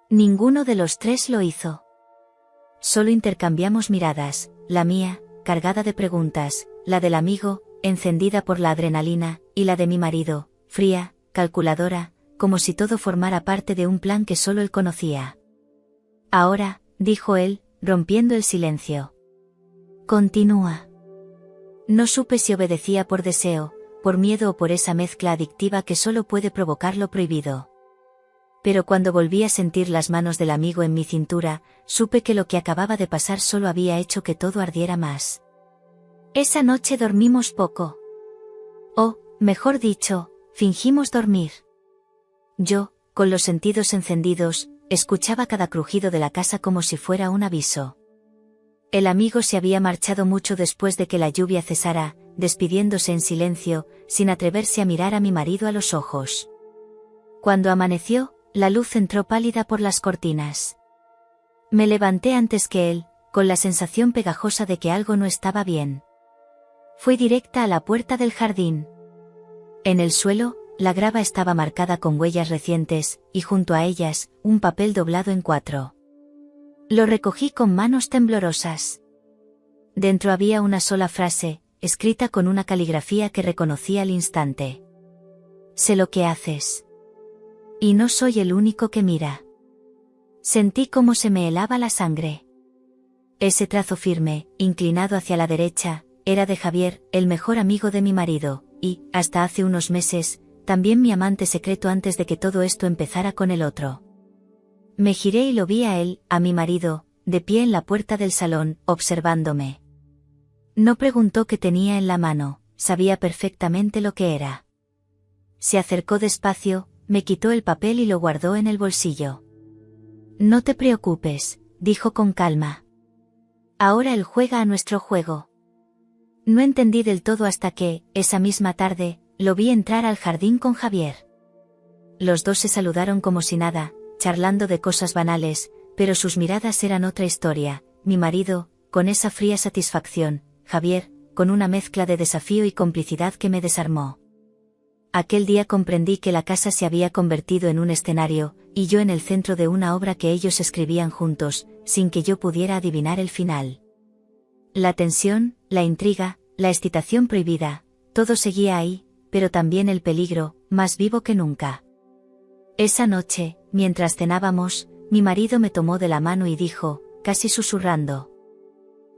Ninguno de los tres lo hizo. Solo intercambiamos miradas, la mía, cargada de preguntas, la del amigo, encendida por la adrenalina, y la de mi marido, fría, calculadora, como si todo formara parte de un plan que solo él conocía. Ahora, dijo él, rompiendo el silencio. Continúa. No supe si obedecía por deseo, por miedo o por esa mezcla adictiva que solo puede provocar lo prohibido. Pero cuando volví a sentir las manos del amigo en mi cintura, supe que lo que acababa de pasar solo había hecho que todo ardiera más. Esa noche dormimos poco. O, mejor dicho, fingimos dormir. Yo, con los sentidos encendidos, escuchaba cada crujido de la casa como si fuera un aviso. El amigo se había marchado mucho después de que la lluvia cesara, despidiéndose en silencio, sin atreverse a mirar a mi marido a los ojos. Cuando amaneció, la luz entró pálida por las cortinas. Me levanté antes que él, con la sensación pegajosa de que algo no estaba bien. Fui directa a la puerta del jardín. En el suelo, la grava estaba marcada con huellas recientes, y junto a ellas, un papel doblado en 4. Lo recogí con manos temblorosas. Dentro había una sola frase, escrita con una caligrafía que reconocí al instante. Sé lo que haces. Y no soy el único que mira. Sentí cómo se me helaba la sangre. Ese trazo firme, inclinado hacia la derecha, era de Javier, el mejor amigo de mi marido, y, hasta hace unos meses, también mi amante secreto antes de que todo esto empezara con el otro. Me giré y lo vi a él, a mi marido, de pie en la puerta del salón, observándome. No preguntó qué tenía en la mano, sabía perfectamente lo que era. Se acercó despacio, me quitó el papel y lo guardó en el bolsillo. No te preocupes, dijo con calma. Ahora él juega a nuestro juego. No entendí del todo hasta que, esa misma tarde, lo vi entrar al jardín con Javier. Los dos se saludaron como si nada, charlando de cosas banales, pero sus miradas eran otra historia, mi marido, con esa fría satisfacción, Javier, con una mezcla de desafío y complicidad que me desarmó. Aquel día comprendí que la casa se había convertido en un escenario, y yo en el centro de una obra que ellos escribían juntos, sin que yo pudiera adivinar el final. La tensión, la intriga, la excitación prohibida, todo seguía ahí, pero también el peligro, más vivo que nunca. Esa noche, mientras cenábamos, mi marido me tomó de la mano y dijo, casi susurrando: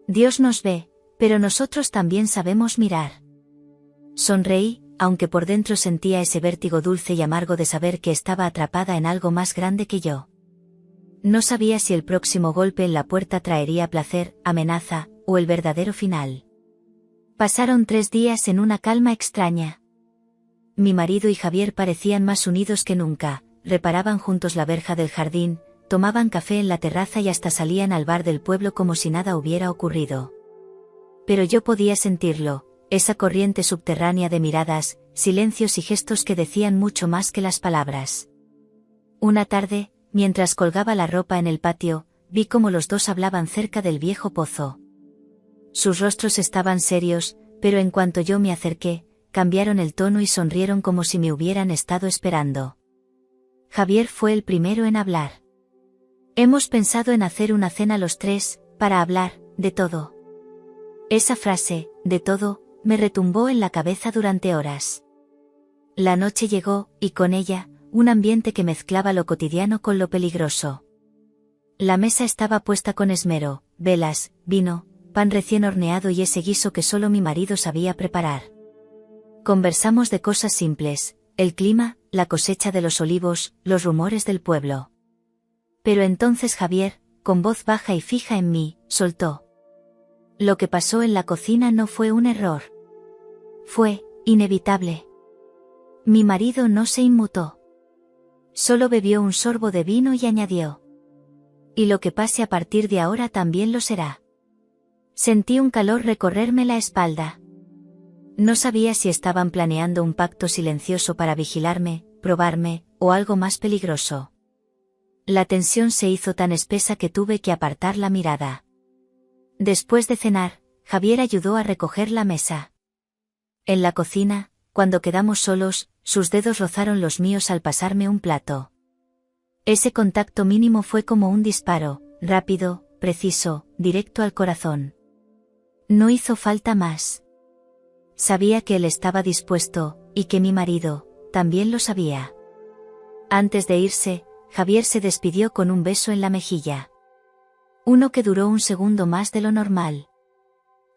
Dios nos ve, pero nosotros también sabemos mirar. Sonreí, aunque por dentro sentía ese vértigo dulce y amargo de saber que estaba atrapada en algo más grande que yo. No sabía si el próximo golpe en la puerta traería placer, amenaza, o el verdadero final. Pasaron 3 días en una calma extraña. Mi marido y Javier parecían más unidos que nunca, reparaban juntos la verja del jardín, tomaban café en la terraza y hasta salían al bar del pueblo como si nada hubiera ocurrido. Pero yo podía sentirlo, esa corriente subterránea de miradas, silencios y gestos que decían mucho más que las palabras. Una tarde, mientras colgaba la ropa en el patio, vi cómo los dos hablaban cerca del viejo pozo. Sus rostros estaban serios, pero en cuanto yo me acerqué, cambiaron el tono y sonrieron como si me hubieran estado esperando. Javier fue el primero en hablar. Hemos pensado en hacer una cena los 3, para hablar, de todo. Esa frase, de todo, me retumbó en la cabeza durante horas. La noche llegó, y con ella, un ambiente que mezclaba lo cotidiano con lo peligroso. La mesa estaba puesta con esmero, velas, vino, pan recién horneado y ese guiso que solo mi marido sabía preparar. Conversamos de cosas simples, el clima, la cosecha de los olivos, los rumores del pueblo. Pero entonces Javier, con voz baja y fija en mí, soltó: Lo que pasó en la cocina no fue un error. Fue inevitable. Mi marido no se inmutó. Solo bebió un sorbo de vino y añadió: Y lo que pase a partir de ahora también lo será. Sentí un calor recorrerme la espalda. No sabía si estaban planeando un pacto silencioso para vigilarme, probarme, o algo más peligroso. La tensión se hizo tan espesa que tuve que apartar la mirada. Después de cenar, Javier ayudó a recoger la mesa. En la cocina, cuando quedamos solos, sus dedos rozaron los míos al pasarme un plato. Ese contacto mínimo fue como un disparo, rápido, preciso, directo al corazón. No hizo falta más. Sabía que él estaba dispuesto, y que mi marido, también lo sabía. Antes de irse, Javier se despidió con un beso en la mejilla. Uno que duró un segundo más de lo normal.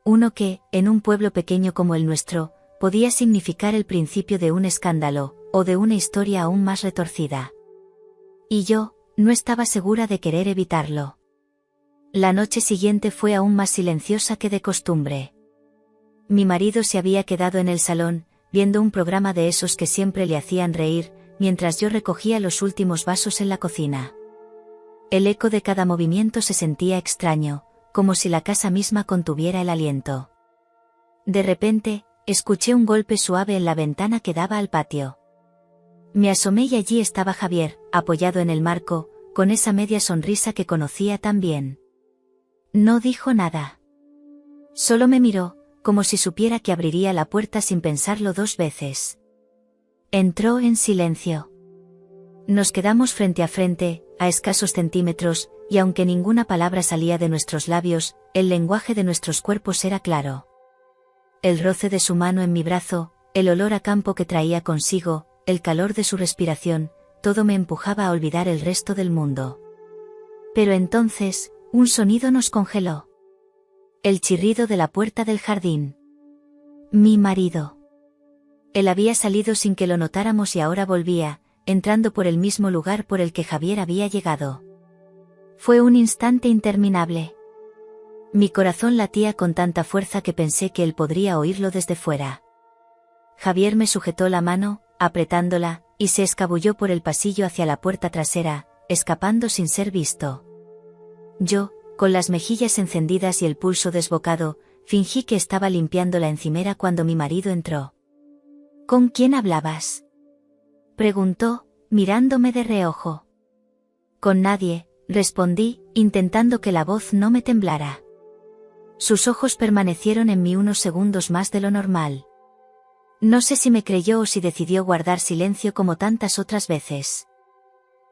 Uno que, en un pueblo pequeño como el nuestro, podía significar el principio de un escándalo, o de una historia aún más retorcida. Y yo, no estaba segura de querer evitarlo. La noche siguiente fue aún más silenciosa que de costumbre. Mi marido se había quedado en el salón, viendo un programa de esos que siempre le hacían reír, mientras yo recogía los últimos vasos en la cocina. El eco de cada movimiento se sentía extraño, como si la casa misma contuviera el aliento. De repente, escuché un golpe suave en la ventana que daba al patio. Me asomé y allí estaba Javier, apoyado en el marco, con esa media sonrisa que conocía tan bien. No dijo nada. Solo me miró, como si supiera que abriría la puerta sin pensarlo 2 veces. Entró en silencio. Nos quedamos frente a frente, a escasos centímetros, y aunque ninguna palabra salía de nuestros labios, el lenguaje de nuestros cuerpos era claro. El roce de su mano en mi brazo, el olor a campo que traía consigo, el calor de su respiración, todo me empujaba a olvidar el resto del mundo. Pero entonces, un sonido nos congeló. El chirrido de la puerta del jardín. Mi marido. Él había salido sin que lo notáramos y ahora volvía, entrando por el mismo lugar por el que Javier había llegado. Fue un instante interminable. Mi corazón latía con tanta fuerza que pensé que él podría oírlo desde fuera. Javier me sujetó la mano, apretándola, y se escabulló por el pasillo hacia la puerta trasera, escapando sin ser visto. Yo, con las mejillas encendidas y el pulso desbocado, fingí que estaba limpiando la encimera cuando mi marido entró. ¿Con quién hablabas?, preguntó, mirándome de reojo. Con nadie, respondí, intentando que la voz no me temblara. Sus ojos permanecieron en mí unos segundos más de lo normal. No sé si me creyó o si decidió guardar silencio como tantas otras veces.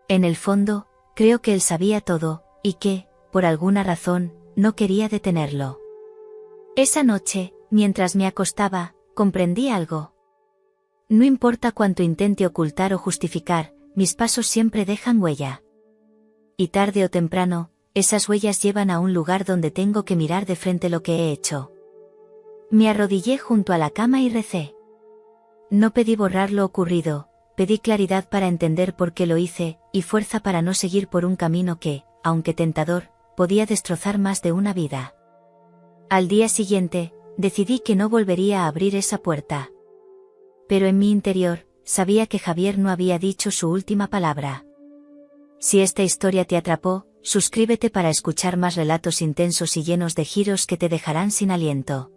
En el fondo, creo que él sabía todo, y que, por alguna razón, no quería detenerlo. Esa noche, mientras me acostaba, comprendí algo. No importa cuánto intente ocultar o justificar, mis pasos siempre dejan huella. Y tarde o temprano, esas huellas llevan a un lugar donde tengo que mirar de frente lo que he hecho. Me arrodillé junto a la cama y recé. No pedí borrar lo ocurrido, pedí claridad para entender por qué lo hice, y fuerza para no seguir por un camino que, aunque tentador, podía destrozar más de una vida. Al día siguiente, decidí que no volvería a abrir esa puerta. Pero en mi interior, sabía que Javier no había dicho su última palabra. Si esta historia te atrapó, suscríbete para escuchar más relatos intensos y llenos de giros que te dejarán sin aliento.